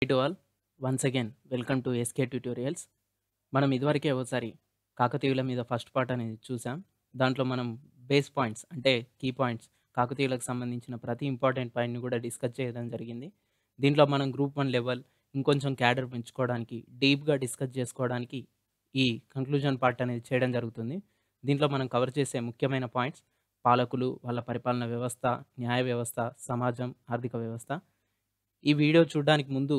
Hey to all, once again, welcome to SK tutorials. మనం ఇదివరకే ఒకసారి కాకతీయుల మీద ఫస్ట్ పార్ట్ అనేది చూసాం. దాంట్లో మనం బేస్ పాయింట్స్ అంటే కీ పాయింట్స్ కాకతీయులకు సంబంధించిన ప్రతి ఇంపార్టెంట్ పాయింట్‌ని కూడా డిస్కస్ చేయడం జరిగింది. దీంట్లో మనం గ్రూప్ 1 లెవెల్ ఇంకొంచెం క్యాడర్ పెంచుకోవడానికి, డీప్‌గా డిస్కస్ చేసుకోవడానికి ఈ కంక్లూజన్ పార్ట్ అనేది చేయడం జరుగుతుంది. దీంట్లో మనం కవర్ చేసే ముఖ్యమైన పాయింట్స్ పాలకులు, వాళ్ళ పరిపాలన వ్యవస్థ, న్యాయ వ్యవస్థ, సమాజం, ఆర్థిక వ్యవస్థ. ఈ వీడియో చూడడానికి ముందు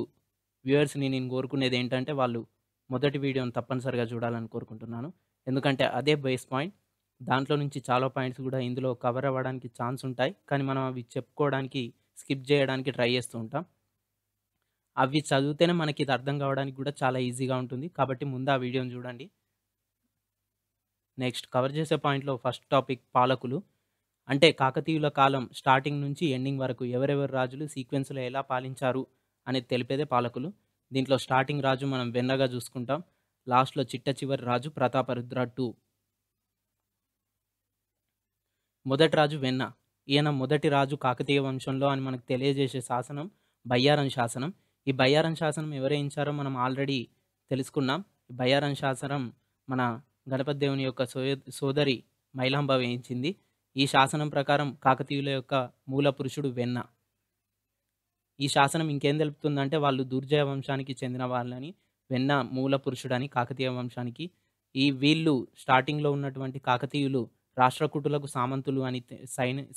వ్యూవర్స్‌ని నేను కోరుకునేదేంటంటే, వాళ్ళు మొదటి వీడియోని తప్పనిసరిగా చూడాలని కోరుకుంటున్నాను. ఎందుకంటే అదే బేస్ పాయింట్. దాంట్లో నుంచి చాలా పాయింట్స్ గూడా ఇందులో కవర్ అవ్వడానికి ఛాన్స్ ఉంటాయి. కానీ మనం అవి చెప్పుకోవడానికి, స్కిప్ జేయడానికి ట్రై చేస్తూ ఉంటాం. అవి చదివితేనే మనకిది అర్థం కావడానికి గూడా చాలా ఈజీగా ఉంటుంది. కాబట్టి ముందు ఆ వీడియోని చూడండి. నెక్స్ట్ కవర్ చేసే పాయింట్‌లో ఫస్ట్ టాపిక్ పాలకులు. అంటే కాకతీయుల కాలం స్టార్టింగ్ నుంచి ఎండింగ్ వరకు ఎవరెవరు రాజులు సీక్వెన్స్‌లో ఎలా పాలించారు అనేది తెలిపేదే పాలకులు. దీంట్లో స్టార్టింగ్ రాజు మనం వెన్నగా చూసుకుంటాం. లాస్ట్‌లో చిట్ట చివరి రాజు ప్రతాపరుద్ర II. మొదటి రాజు వెన్న. ఈయన మొదటి రాజు కాకతీయ వంశంలో అని మనకు తెలియజేసే శాసనం బయ్యారం శాసనం. ఈ బయ్యారం శాసనం ఎవరేయించారో మనం ఆల్రెడీ తెలుసుకున్నాం. ఈ బయ్యారం శాసనం మన గణపతి దేవుని యొక్క సోదరి మైలాంబ వేయించింది. ఈ శాసనం ప్రకారం కాకతీయుల యొక్క మూల పురుషుడు వెన్న. ఈ శాసనం ఇంకేం తెలుపుతుందంటే వాళ్ళు దుర్జయ వంశానికి చెందిన వాళ్ళని, వెన్న మూల పురుషుడని కాకతీయ వంశానికి. వీళ్ళు స్టార్టింగ్‌లో ఉన్నటువంటి కాకతీయులు రాష్ట్రకూటులకు సామంతులు అని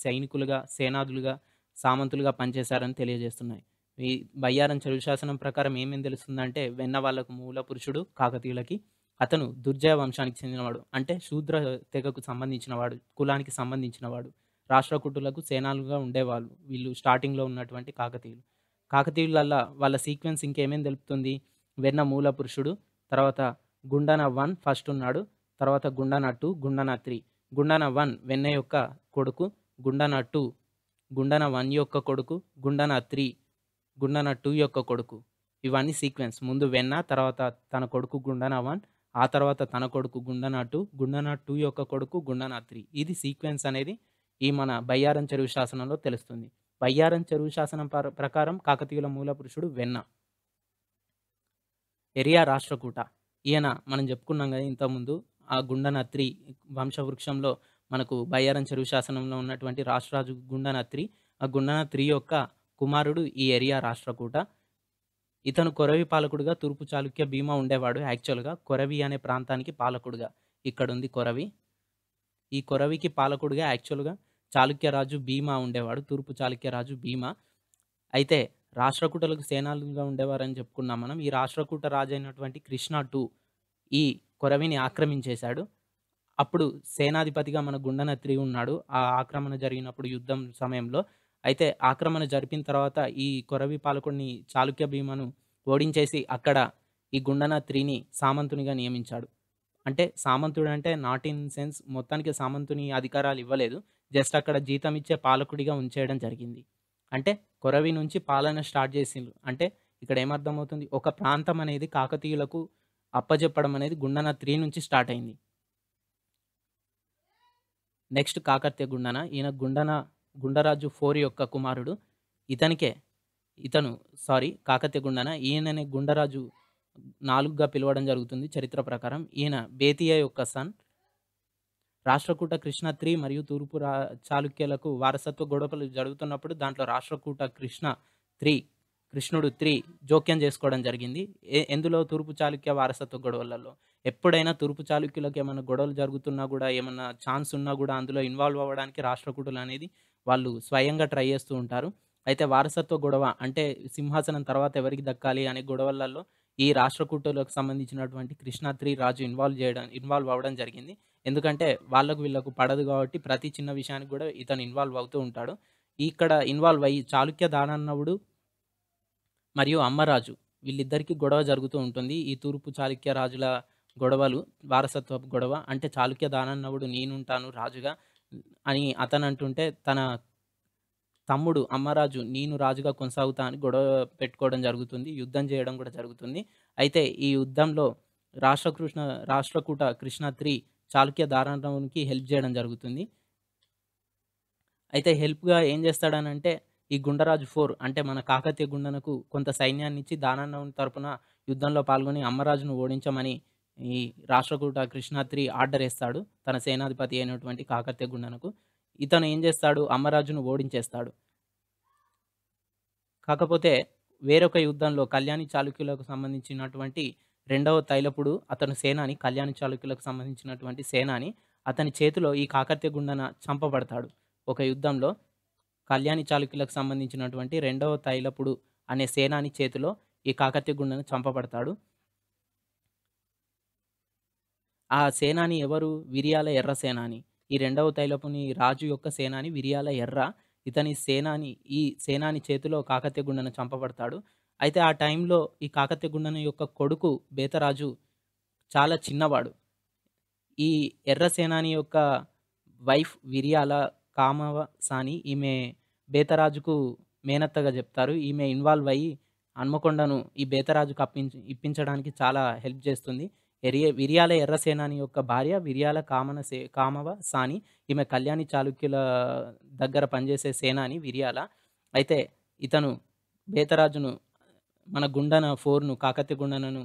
సైనికులుగా, సేనాదులుగా, సామంతులుగా పనిచేశారని తెలియజేస్తున్నాయి. ఈ బయ్యారం చెరువు శాసనం ప్రకారం ఏమేం తెలుస్తుందంటే వెన్న వాళ్ళకు మూల పురుషుడు కాకతీయులకి. అతను దుర్జయ వంశానికి చెందినవాడు. అంటే శూద్ర తెగకు సంబంధించినవాడు, కులానికి సంబంధించినవాడు. రాష్ట్రకూటులకు సేనాలుగా ఉండేవాళ్ళు. వీళ్ళు స్టార్టింగ్‌లో ఉన్నటువంటి కాకతీయులు. కాకతీయులల్లా వాళ్ళ సీక్వెన్స్ ఇంకేమేం తెలుపుతుంది? వెన్న మూల పురుషుడు, తర్వాత గుండన 1 ఫస్ట్ ఉన్నాడు. తర్వాత గుండన 2, గుండన 3. గుండన 1 వెన్న యొక్క కొడుకు, గుండన 2 గుండన 1 యొక్క కొడుకు, గుండన 3 గుండన 2 యొక్క కొడుకు. ఇవన్నీ సీక్వెన్స్. ముందు వెన్న, తర్వాత తన కొడుకు గుండన 1, ఆ తర్వాత తన కొడుకు గుండన 2, గుండన 2 యొక్క కొడుకు గుండన 3. ఇది సీక్వెన్స్ అనేది ఈ మన బయ్యారం చెరువు శాసనంలో తెలుస్తుంది. బయ్యారం చెరువు శాసనం ప్రకారం కాకతీయుల మూల పురుషుడు వెన్న. ఎరియా రాష్ట్రకూట. ఈయన మనం చెప్పుకున్నాం గదా ఇంతకుముందు. ఆ గుండన 3 వంశవృక్షంలో మనకు బయ్యారం చెరువు శాసనంలో ఉన్నటువంటి రాష్ట్రరాజు గుండన 3. ఆ గుండన 3 యొక్క కుమారుడు ఈ ఎరియా రాష్ట్రకూట. ఇతను కొరవి పాలకుడుగా తూర్పు చాళుక్య భీమ ఉండేవాడు యాక్చువల్‌గా. కొరవి అనే ప్రాంతానికి పాలకుడుగా. ఇక్కడుంది కొరవి. ఈ కొరవికి పాలకుడుగా యాక్చువల్‌గా చాళుక్య రాజు భీమ ఉండేవాడు. తూర్పు చాళుక్య రాజు భీమ. అయితే రాష్ట్రకూటలకు సేనాలుగా ఉండేవారని చెప్పుకున్నాం మనం. ఈ రాష్ట్రకూట రాజైనటువంటి కృష్ణ II ఈ కొరవిని ఆక్రమించేశాడు. అప్పుడు సేనాధిపతిగా మన గుండన 3 ఉన్నాడు. ఆ ఆక్రమణ జరిగినప్పుడు యుద్ధం సమయంలో. అయితే ఆక్రమణ జరిపిన తర్వాత ఈ కొరవి పాలకుడిని చాళుక్య భీమను ఓడించేసి అక్కడ ఈ గుండన 3ని సామంతునిగా నియమించాడు. అంటే సామంతుడంటే నాట్ ఇన్ సెన్స్ మొత్తానికి సామంతుని అధికారాలు ఇవ్వలేదు. జస్ట్ అక్కడ జీతం ఇచ్చే పాలకుడిగా ఉంచేయడం జరిగింది. అంటే కొరవి నుంచి పాలన స్టార్ట్ చేసిండ్రు. అంటే ఇక్కడ ఏమర్థమవుతుంది? ఒక ప్రాంతం అనేది కాకతీయులకు అప్పజెప్పడం అనేది గుండన 3 నుంచి స్టార్ట్ అయింది. నెక్స్ట్ కాకర్తె గుండన. ఈయన గుండరాజు 4 యొక్క కుమారుడు. ఇతనికే ఇతను సారీ కాకర్తె గుండన. ఈయననే గుండరాజు 4గా పిలవడం జరుగుతుంది చరిత్ర ప్రకారం. ఈయన బేతియ యొక్క సన్. రాష్ట్రకూట కృష్ణ 3 మరియు తూర్పు చాళుక్యులకు వారసత్వ గొడవలు జరుగుతున్నప్పుడు దాంట్లో రాష్ట్రకూట కృష్ణుడు 3 జోక్యం చేసుకోవడం జరిగింది. ఎందులో తూర్పు చాళుక్య వారసత్వ గొడవలలో. ఎప్పుడైనా తూర్పు చాళుక్యులకు ఏమన్నా గొడవలు జరుగుతున్నా గూడా, ఏమన్నా ఛాన్స్ ఉన్నా గూడా అందులో ఇన్వాల్వ్ అవ్వడానికి రాష్ట్రకూటులు అనేది వాళ్ళు స్వయంగా ట్రై చేస్తూ ఉంటారు. అయితే వారసత్వ గొడవ అంటే సింహాసనం తర్వాత ఎవరికి దక్కాలి అనే గొడవలలో ఈ రాష్ట్రకూటులకు సంబంధించినటువంటి కృష్ణ 3 రాజు ఇన్వాల్వ్ అవ్వడం జరిగింది. ఎందుకంటే వాళ్ళకు వీళ్ళకు పడదు కాబట్టి ప్రతి చిన్న విషయానికి గూడా ఇతను ఇన్వాల్వ్ అవుతూ ఉంటాడు. ఇక్కడ ఇన్వాల్వ్ అయ్యి చాళుక్య దానన్నవుడు మరియు అమ్మరాజు వీళ్ళిద్దరికీ గొడవ జరుగుతూ ఉంటుంది. ఈ తూర్పు చాళుక్య రాజుల గొడవలు, వారసత్వపు గొడవ. అంటే చాళుక్య దానన్నవుడు నేనుంటాను రాజుగా అని అతనంటుంటే, తన తమ్ముడు అమ్మరాజు నేను రాజుగా కొనసాగుతా అని గొడవ పెట్టుకోవడం జరుగుతుంది. యుద్ధం చేయడం కూడా జరుగుతుంది. అయితే ఈ యుద్ధంలో రాష్ట్రకూట కృష్ణ 3 చాళుక్య దానన్నవునికి హెల్ప్ చేయడం జరుగుతుంది. అయితే హెల్ప్‌గా ఏం చేస్తాడనంటే ఈ గుండరాజు 4 అంటే మన కాకతీయ గుండనకు కొంత సైన్యాన్నిచ్చి దానన్నవుని తరపున యుద్ధంలో పాల్గొని అమ్మరాజును ఓడించమని ఈ రాష్ట్రకూట కృష్ణ 3 ఆర్డర్ ఏస్తాడు. తన సేనాధిపతి అయినటువంటి కాకతీయ గుండనకు. ఇతను ఏం చేస్తాడు? అమ్మరాజును ఓడించేస్తాడు. కాకపోతే వేరొక యుద్ధంలో కళ్యాణి చాళుక్యులకు సంబంధించినటువంటి రెండవ తైలపుడు అతను సేనాని కళ్యాణి చాళుక్యులకు సంబంధించినటువంటి సేనాని అతని చేతిలో ఈ కాకతీయ గుండన చంపబడతాడు. ఒక యుద్ధంలో కళ్యాణి చాళుక్యులకు సంబంధించినటువంటి రెండవ తైలపుడు అనే సేనాని చేతిలో ఈ కాకతీయ గుండన చంపబడతాడు. ఆ సేనాని ఎవరు? విరియాల ఎర్ర సేనాని. ఈ రెండవ తైలపుని రాజు యొక్క సేనాని విరియాల ఎర్ర. ఇతని సేనాని ఈ సేనాని చేతిలో కాకతీయ గుండన చంపబడతాడు. అయితే ఆ టైంలో ఈ కాకతీయ గుండన యొక్క కొడుకు బేతరాజు చాలా చిన్నవాడు. ఈ ఎర్ర సేనాని యొక్క వైఫ్ విరియాల కామవసాని ఈమె బేతరాజుకు మేనత్తగా జెప్తారు. ఈమె ఇన్వాల్వ్ అయ్యి హన్మకొండను ఈ బేతరాజుకు ఇప్పించడానికి చాలా హెల్ప్ జేస్తుంది. విరియాల ఎర్ర సేనాని యొక్క భార్య విరియాల కామవ సాని. ఈమె కళ్యాణి చాళుక్యుల దగ్గర పనిచేసే సేనాని విరియాల. అయితే ఇతను బేతరాజును మన గుండన 4ను కాకతీయ గుండనను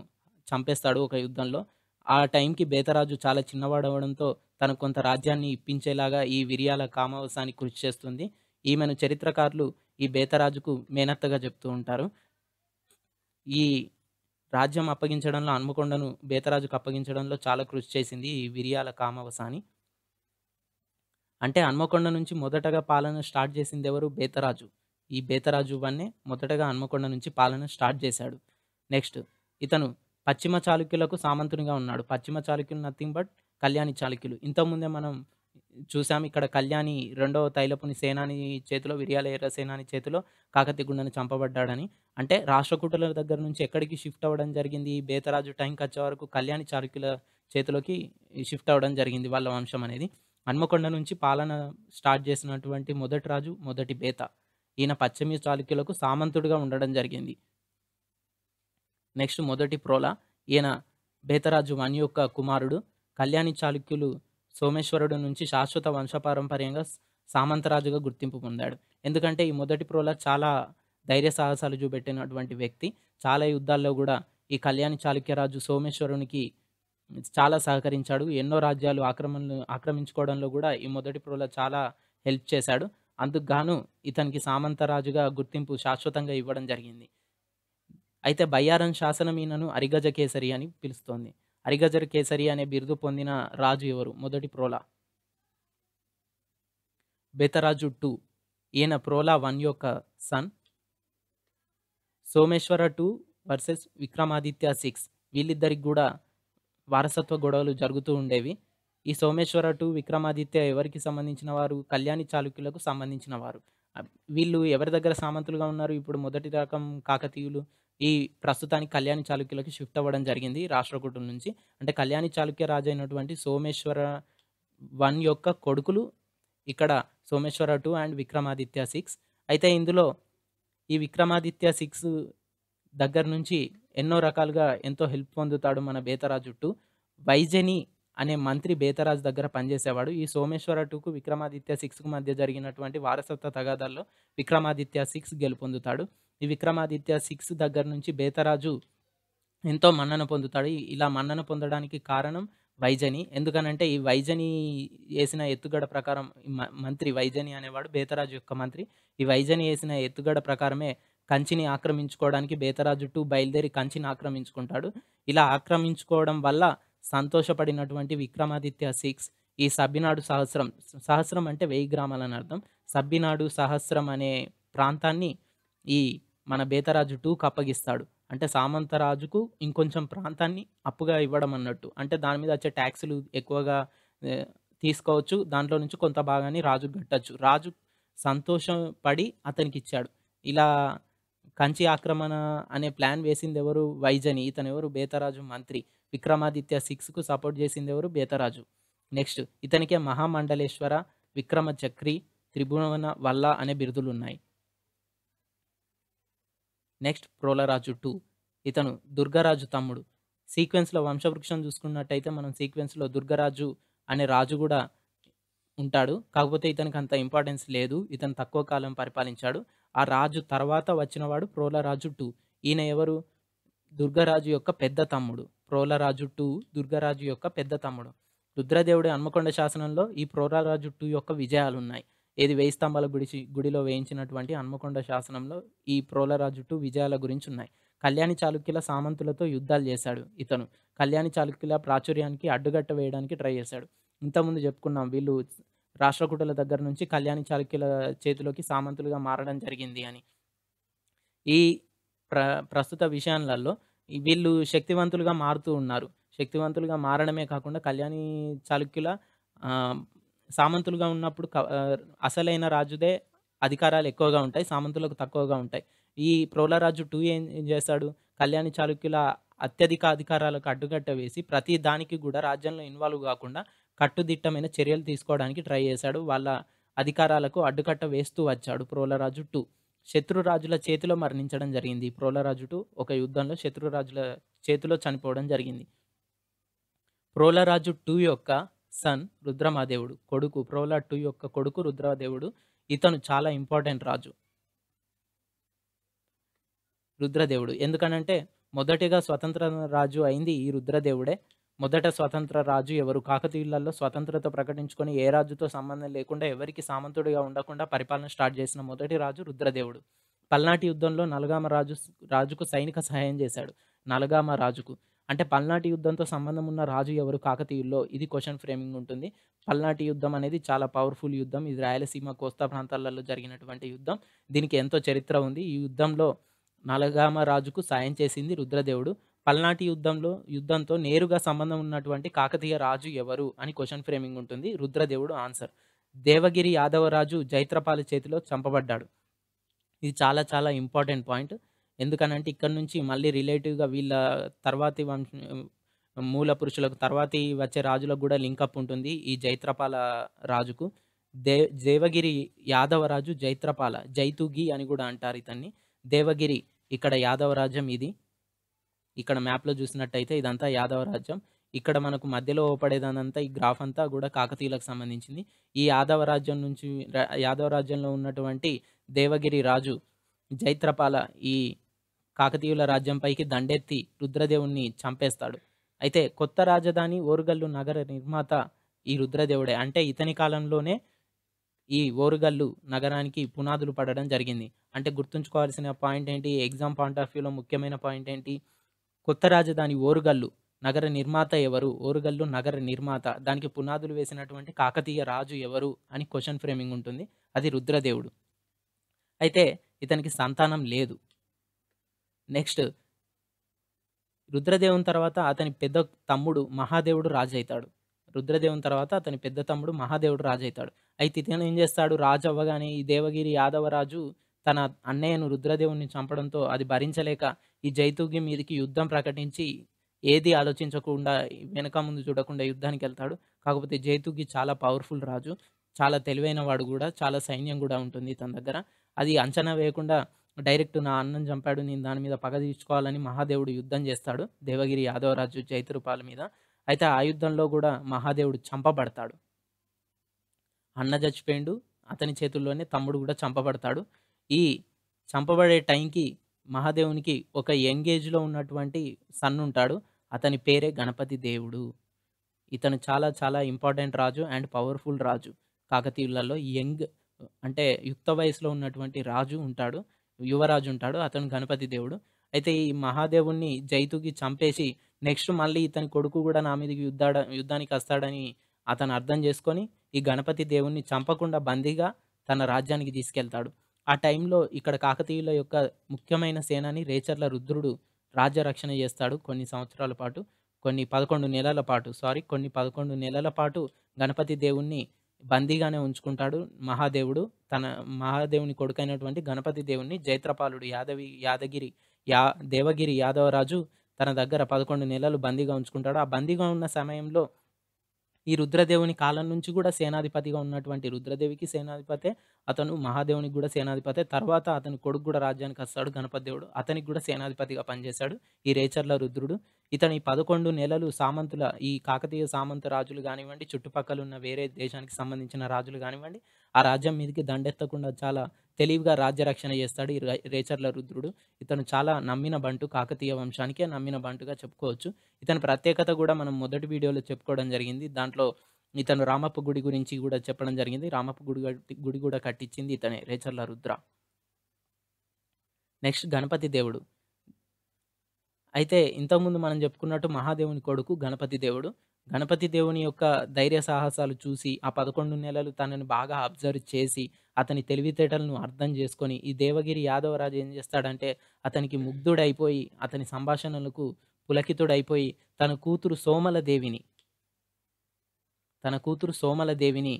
చంపేస్తాడు ఒక యుద్ధంలో. ఆ టైంకి బేతరాజు చాలా చిన్నవాడవడంతో తనకు కొంత రాజ్యాన్ని ఇప్పించేలాగా ఈ విరియాల కామవసాని కృషి చేస్తుంది. ఈమెను చరిత్రకారులు ఈ బేతరాజుకు మేనత్తగా చెప్తూ ఉంటారు. ఈ రాజ్యం అప్పగించడంలో హన్మకొండను బేతరాజుకు అప్పగించడంలో చాలా కృషి చేసింది ఈ విరియాల కామవసాని. అంటే హన్మకొండ నుంచి మొదటగా పాలన స్టార్ట్ చేసిందెవరు? బేతరాజు. ఈ బేతరాజు వన్నే మొదటగా హన్మకొండ నుంచి పాలన స్టార్ట్ చేశాడు. నెక్స్ట్ ఇతను పశ్చిమ చాళుక్యులకు సామంతునిగా ఉన్నాడు. పశ్చిమ చాళుక్యులు నథింగ్ బట్ కళ్యాణి చాళుక్యులు. ఇంతకుముందే మనం చూసాం ఇక్కడ కళ్యాణి రెండవ తైలపుని సేనాని చేతిలో విరియాల ఎర్ర సేనాని చేతిలో కాకతీయ గుండన చంపబడ్డాడని. అంటే రాష్ట్రకూటుల దగ్గర నుంచి ఎక్కడికి షిఫ్ట్ అవ్వడం జరిగింది? బేతరాజు టైంకొచ్చే వరకు కళ్యాణి చాళుక్యుల చేతిలోకి షిఫ్ట్ అవ్వడం జరిగింది వాళ్ళ వంశం అనేది. హన్మకొండ నుంచి పాలన స్టార్ట్ చేసినటువంటి మొదటి రాజు మొదటి బేత. ఈయన పశ్చిమ చాళుక్యులకు సామంతుడిగా ఉండడం జరిగింది. నెక్స్ట్ మొదటి ప్రోల. ఈయన బేతరాజు 1 యొక్క కుమారుడు. కళ్యాణి చాళుక్యులు సోమేశ్వరుడు నుంచి శాశ్వత వంశపారంపర్యంగా సామంతరాజుగా గుర్తింపు పొందాడు. ఎందుకంటే ఈ మొదటి ప్రోల చాలా ధైర్య సాహసాలు చూపెట్టినటువంటి వ్యక్తి. చాలా యుద్ధాల్లో గూడా ఈ కళ్యాణి చాళుక్యరాజు సోమేశ్వరునికి చాలా సహకరించాడు. ఎన్నో రాజ్యాలు ఆక్రమించుకోవడంలో గూడా ఈ మొదటి ప్రోల చాలా హెల్ప్ చేశాడు. అందుకు గాను ఇతనికి సామంతరాజుగా గుర్తింపు శాశ్వతంగా ఇవ్వడం జరిగింది. అయితే బయ్యారం శాసనం ఈయనను అరిగజ కేసరి అని పిలుస్తోంది. అరిగజ కేసరి అనే బిరుదు పొందిన రాజు ఎవరు? మొదటి ప్రోల. బేతరాజు 2. ఈయన ప్రోల 1 యొక్క సన్. సోమేశ్వర 2 వర్సెస్ విక్రమాదిత్య 6. వీళ్ళిద్దరికి గూడా వారసత్వ గొడవలు జరుగుతూ ఉండేవి. ఈ సోమేశ్వర 2, విక్రమాదిత్య ఎవరికి సంబంధించిన వారు? కళ్యాణి చాళుక్యులకు సంబంధించిన వారు. వీళ్ళు ఎవరి దగ్గర సామంతులుగా ఉన్నారు? ఇప్పుడు మొదటి రకం కాకతీయులు ఈ ప్రస్తుతానికి కళ్యాణి చాళుక్యులకి షిఫ్ట్ అవ్వడం జరిగింది రాష్ట్రకూటుల నుంచి. అంటే కళ్యాణి చాళుక్య రాజు అయినటువంటి సోమేశ్వర 1 యొక్క కొడుకులు ఇక్కడ సోమేశ్వర 2 అండ్ విక్రమాదిత్య 6. అయితే ఇందులో ఈ విక్రమాదిత్య 6 దగ్గర నుంచి ఎన్నో రకాలుగా ఎంతో హెల్ప్ పొందుతాడు మన బేతరాజు 2. వైజని అనే మంత్రి బేతరాజు దగ్గర పనిచేసేవాడు. ఈ సోమేశ్వర 2కు విక్రమాదిత్య 6కు మధ్య జరిగినటువంటి వారసత్వ తగాదాల్లో విక్రమాదిత్య 6 గెలుపొందుతాడు. ఈ విక్రమాదిత్య 6 దగ్గర నుంచి బేతరాజు ఎంతో మన్నన పొందుతాడు. ఇలా మన్నన పొందడానికి కారణం వైజని. ఎందుకనంటే ఈ వైజని ఏసిన ఎత్తుగడ ప్రకారం మంత్రి వైజని అనేవాడు బేతరాజు యొక్క మంత్రి. ఈ వైజని ఏసిన ఎత్తుగడ ప్రకారమే కంచిని ఆక్రమించుకోవడానికి బేతరాజు 2 బయలుదేరి కంచిని ఆక్రమించుకుంటాడు. ఇలా ఆక్రమించుకోవడం వల్ల సంతోషపడినటువంటి విక్రమాదిత్య 6 ఈ సబ్బినాడు సహస్రం, సహస్రం అంటే 1000 గ్రామాలని అర్థం. సబ్బినాడు సహస్రం అనే ప్రాంతాన్ని ఈ మన బేతరాజు 2కు అప్పగిస్తాడు. అంటే సామంతరాజుకు ఇంకొంచెం ప్రాంతాన్ని అప్పుగా ఇవ్వడం అన్నట్టు. అంటే దాని మీద వచ్చే ట్యాక్సులు ఎక్కువగా తీసుకోవచ్చు. దాంట్లో నుంచి కొంత భాగాన్ని రాజుకు కట్టొచ్చు. రాజు సంతోషపడి అతనికిచ్చాడు. ఇలా కంచి ఆక్రమణ అనే ప్లాన్ వేసిందెవరు? వైజని. ఇతనెవరు? బేతరాజు మంత్రి. విక్రమాదిత్య 6కు సపోర్ట్ చేసిందెవరు? బేతరాజు. నెక్స్ట్ ఇతనికే మహామండలేశ్వర, విక్రమ చక్రి, త్రిభువన వల్ల అనే బిరుదులున్నాయి. నెక్స్ట్ ప్రోలరాజు 2. ఇతను దుర్గరాజు తమ్ముడు. సీక్వెన్స్‌లో వంశవృక్షం చూసుకున్నట్టయితే మనం సీక్వెన్స్‌లో దుర్గరాజు అనే రాజు గూడా ఉంటాడు. కాకపోతే ఇతనికి అంత ఇంపార్టెన్స్ లేదు. ఇతను తక్కువ కాలం పరిపాలించాడు. ఆ రాజు తర్వాత వచ్చినవాడు ప్రోలరాజు 2. ఈయన ఎవరు? దుర్గరాజు యొక్క పెద్ద తమ్ముడు. ప్రోలరాజు 2 దుర్గరాజు యొక్క పెద్ద తమ్ముడు. రుద్రదేవుడి హన్మకొండ శాసనంలో ఈ ప్రోలరాజు 2 యొక్క విజయాలున్నాయి. ఏది 1000 స్తంభాల గుడిలో వేయించినటువంటి హన్మకొండ శాసనంలో ఈ ప్రోలరాజు 2 విజయాల గురించున్నాయి. కళ్యాణి చాళుక్యుల సామంతులతో యుద్ధాలు చేశాడు ఇతను. కళ్యాణి చాళుక్యుల ప్రాచుర్యానికి అడ్డుకట్ట వేయడానికి ట్రై చేశాడు. ఇంతకుముందు చెప్పుకున్నాం వీళ్ళు రాష్ట్రకూటుల దగ్గర నుంచి కళ్యాణి చాళుక్యుల చేతిలోకి సామంతులుగా మారడం జరిగింది అని. ఈ ప్ర ప్రస్తుత విషయాలలో వీళ్ళు శక్తివంతులుగా మారుతూ ఉన్నారు. శక్తివంతులుగా మారడమే కాకుండా కళ్యాణి చాళుక్యుల ఆహ్, సామంతులుగా ఉన్నప్పుడు అసలైన రాజుదే అధికారాలు ఎక్కువగా ఉంటాయి. సామంతులకు తక్కువగా ఉంటాయి. ఈ ప్రోలరాజు 2 ఏం చేస్తాడు? కళ్యాణి చాళుక్యుల అత్యధిక అధికారాలకు అడ్డుకట్ట వేసి ప్రతి దానికి కూడా రాజ్యంలో ఇన్వాల్వ్ గాకుండా కట్టుదిట్టమైన చర్యలు తీసుకోవడానికి ట్రై చేశాడు. వాళ్ళ అధికారాలకు అడ్డుకట్ట వేస్తూ వచ్చాడు ప్రోలరాజు 2. శత్రురాజుల చేతిలో మరణించడం జరిగింది. ప్రోలరాజు 2 ఒక యుద్ధంలో శత్రురాజుల చేతిలో చనిపోవడం జరిగింది. ప్రోలరాజు 2 యొక్క సన్ రుద్రమదేవుడు. ప్రోల 2 యొక్క కొడుకు రుద్రదేవుడు. ఇతను చాలా ఇంపార్టెంట్ రాజు. రుద్రదేవుడు. ఎందుకనంటే మొదటిగా స్వతంత్ర రాజు అయింది ఈ రుద్రదేవుడే. మొదట స్వతంత్ర రాజు ఎవరు? కాకతీయులలో స్వతంత్రత ప్రకటించుకొని ఏ రాజుతో సంబంధం లేకుండా ఎవరికీ సామంతుడిగా ఉండకుండా పరిపాలన స్టార్ట్ చేసిన మొదటి రాజు రుద్రదేవుడు. పల్నాటి యుద్ధంలో నలగామ రాజుకు సైనిక సహాయం చేశాడు. నలగామ రాజుకు. అంటే పల్నాటి యుద్ధంతో సంబంధం ఉన్న రాజు ఎవరు కాకతీయుల్లో? ఇది క్వెషన్ ఫ్రేమింగ్ ఉంటుంది. పల్నాటి యుద్ధం అనేది చాలా పవర్‌ఫుల్ యుద్ధం. ఇది రాయలసీమ, కోస్తా ప్రాంతాలలో జరిగినటువంటి యుద్ధం. దీనికి ఎంతో చరిత్ర ఉంది. ఈ యుద్ధంలో నలగామ రాజుకు సాయం చేసింది రుద్రదేవుడు. పల్నాటి యుద్ధంతో నేరుగా సంబంధం ఉన్నటువంటి కాకతీయ రాజు ఎవరు అని క్వెషన్ ఫ్రేమింగ్ ఉంటుంది. రుద్రదేవుడు ఆన్సర్. దేవగిరి యాదవరాజు జైత్రపాలి చేతిలో చంపబడ్డాడు. ఇది చాలా చాలా ఇంపార్టెంట్ పాయింట్. ఎందుకనంటే ఇక్కడి నుంచి మళ్ళీ రిలేటివ్‌గా వీళ్ళ తర్వాతి మూల పురుషులకు తర్వాతి వచ్చే రాజులకు గూడా లింకప్ ఉంటుంది ఈ జైత్రపాల రాజుకు. దేవగిరి యాదవరాజు జైత్రపాల, జైతుగి అని గూడా అంటారు ఇతన్ని. దేవగిరి ఇక్కడ యాదవ రాజ్యం ఇది. ఇక్కడ మ్యాప్‌లో చూసినట్టయితే ఇదంతా యాదవ రాజ్యం. ఇక్కడ మనకు మధ్యలో ఓపడేదానంతా ఈ గ్రాఫ్ అంతా గూడా కాకతీయులకు సంబంధించింది. ఈ యాదవ రాజ్యంలో ఉన్నటువంటి దేవగిరి రాజు జైత్రపాల ఈ కాకతీయుల రాజ్యంపైకి దండెత్తి రుద్రదేవుడిని చంపేస్తాడు. అయితే కొత్త రాజధాని ఓరుగల్లు నగర నిర్మాత ఈ రుద్రదేవుడే. అంటే ఇతని కాలంలోనే ఈ ఓరుగల్లు నగరానికి పునాదులు పడడం జరిగింది. అంటే గుర్తుంచుకోవాల్సిన పాయింట్ ఏంటి? ఎగ్జామ్ పాయింట్ ఆఫ్ వ్యూలో ముఖ్యమైన పాయింట్ ఏంటి? కొత్త రాజధాని ఓరుగల్లు. నగర నిర్మాత ఎవరు? ఓరుగల్లు నగర నిర్మాత. దానికి పునాదులు వేసినటువంటి కాకతీయ రాజు ఎవరు? అని క్వెషన్ ఫ్రేమింగ్ ఉంటుంది. అది రుద్రదేవుడు. అయితే ఇతనికి సంతానం లేదు. నెక్స్ట్ రుద్రదేవుని తర్వాత అతని పెద్ద తమ్ముడు మహాదేవుడు రాజైతాడు. రుద్రదేవుని తర్వాత అతని పెద్ద తమ్ముడు మహాదేవుడు రాజైతాడు. అయితే ఇతను ఏం చేస్తాడు? రాజు అవ్వగానే ఈ దేవగిరి యాదవరాజు తన అన్నయ్యను రుద్రదేవుడిని చంపడంతో అది భరించలేక ఈ జైతుగి మీదకి యుద్ధం ప్రకటించి ఏది ఆలోచించకుండా వెనక ముందు చూడకుండా యుద్ధానికెళ్తాడు. కాకపోతే జైతుగి చాలా పవర్‌ఫుల్ రాజు. చాలా తెలివైన వాడు గూడా. చాలా సైన్యం గూడా ఉంటుంది ఇతని దగ్గర. అది అంచనా వేయకుండా డైరెక్ట్ నా అన్నని చంపాడు. నేను దాని మీద పగ తీర్చుకోవాలని మహాదేవుడు యుద్ధం చేస్తాడు. దేవగిరి యాదవరాజు జైతురుపాల మీద. అయితే ఆ యుద్ధంలో గూడా మహాదేవుడు చంపబడతాడు. అన్న చచ్చిపోయిండు. అతని చేతుల్లోనే తమ్ముడు గూడా చంపబడతాడు. ఈ చంపబడే టైంకి మహాదేవునికి ఒక యంగ్ ఏజ్‌లో ఉన్నటువంటి సన్ ఉంటాడు. అతని పేరే గణపతి దేవుడు. ఇతను చాలా చాలా ఇంపార్టెంట్ రాజు అండ్ పవర్‌ఫుల్ రాజు. కాకతీయులలో యంగ్ అంటే యుక్త వయసులో ఉన్నటువంటి రాజు ఉంటాడు. యువరాజు ఉంటాడు. అతను గణపతి దేవుడు. అయితే ఈ మహాదేవుడిని జైతుకి చంపేసి నెక్స్ట్ మళ్ళీ ఇతని కొడుకు గూడా నా మీదకి యుద్ధానికి వస్తాడని అతను అర్థం చేసుకొని ఈ గణపతి దేవుడిని చంపకుండా బందీగా తన రాజ్యానికి తీసుకెళ్తాడు. ఆ టైంలో ఇక్కడ కాకతీయుల యొక్క ముఖ్యమైన సేనాని రేచర్ల రుద్రుడు రాజ్య రక్షణ చేస్తాడు కొన్ని సంవత్సరాల పాటు. కొన్ని 11 నెలల పాటు గణపతి దేవుడిని బందీగానే ఉంచుకుంటాడు మహాదేవుడు. తన మహాదేవుని కొడుకైనటువంటి గణపతి దేవుడిని జైత్రపాలుడు దేవగిరి యాదవరాజు తన దగ్గర 11 నెలలు బందీగా ఉంచుకుంటాడు. ఆ బందీగా ఉన్న సమయంలో ఈ రుద్రదేవుని కాలం నుంచి గూడా సేనాధిపతిగా ఉన్నటువంటి రుద్రదేవికి సేనాధిపతే. అతను మహాదేవునికి గూడా సేనాధిపతే. తర్వాత అతని కొడుకు గూడా రాజ్యానికొస్తాడు గణపతి దేవుడు. అతనికి గూడా సేనాధిపతిగా పనిచేశాడు ఈ రేచర్ల రుద్రుడు. ఇతని 11 నెలలు ఈ కాకతీయ సామంత రాజులు గానివ్వండి, చుట్టుపక్కల ఉన్న వేరే దేశానికి సంబంధించిన రాజులు గానివ్వండి, ఆ రాజ్యం మీదకి దండెత్తకుండా చాలా తెలివిగా రాజ్య రక్షణ చేస్తాడు ఈ రేచర్ల రుద్రుడు. ఇతను చాలా నమ్మిన బంటు, కాకతీయ వంశానికే నమ్మిన బంటుగా చెప్పుకోవచ్చు. ఇతని ప్రత్యేకత గూడా మనం మొదటి వీడియోలో చెప్పుకోవడం జరిగింది. దాంట్లో ఇతను రామప్ప గుడి గురించి గూడా చెప్పడం జరిగింది. రామప్ప గుడి గూడా కట్టిచ్చింది ఇతనే, రేచర్ల రుద్ర. నెక్స్ట్ గణపతి దేవుడు. అయితే ఇంతకుముందు మనం చెప్పుకున్నట్టు మహాదేవుని కొడుకు గణపతి దేవుడు. గణపతి దేవుని యొక్క ధైర్య సాహసాలు చూసి, ఆ 11 నెలలు తనని బాగా అబ్జర్వ్ చేసి, అతని తెలివితేటలను అర్థం చేసుకొని, ఈ దేవగిరి యాదవరాజు ఏం చేస్తాడంటే, అతనికి ముగ్ధుడైపోయి, అతని సంభాషణలకు పులకితుడైపోయి, తన కూతురు సోమలదేవిని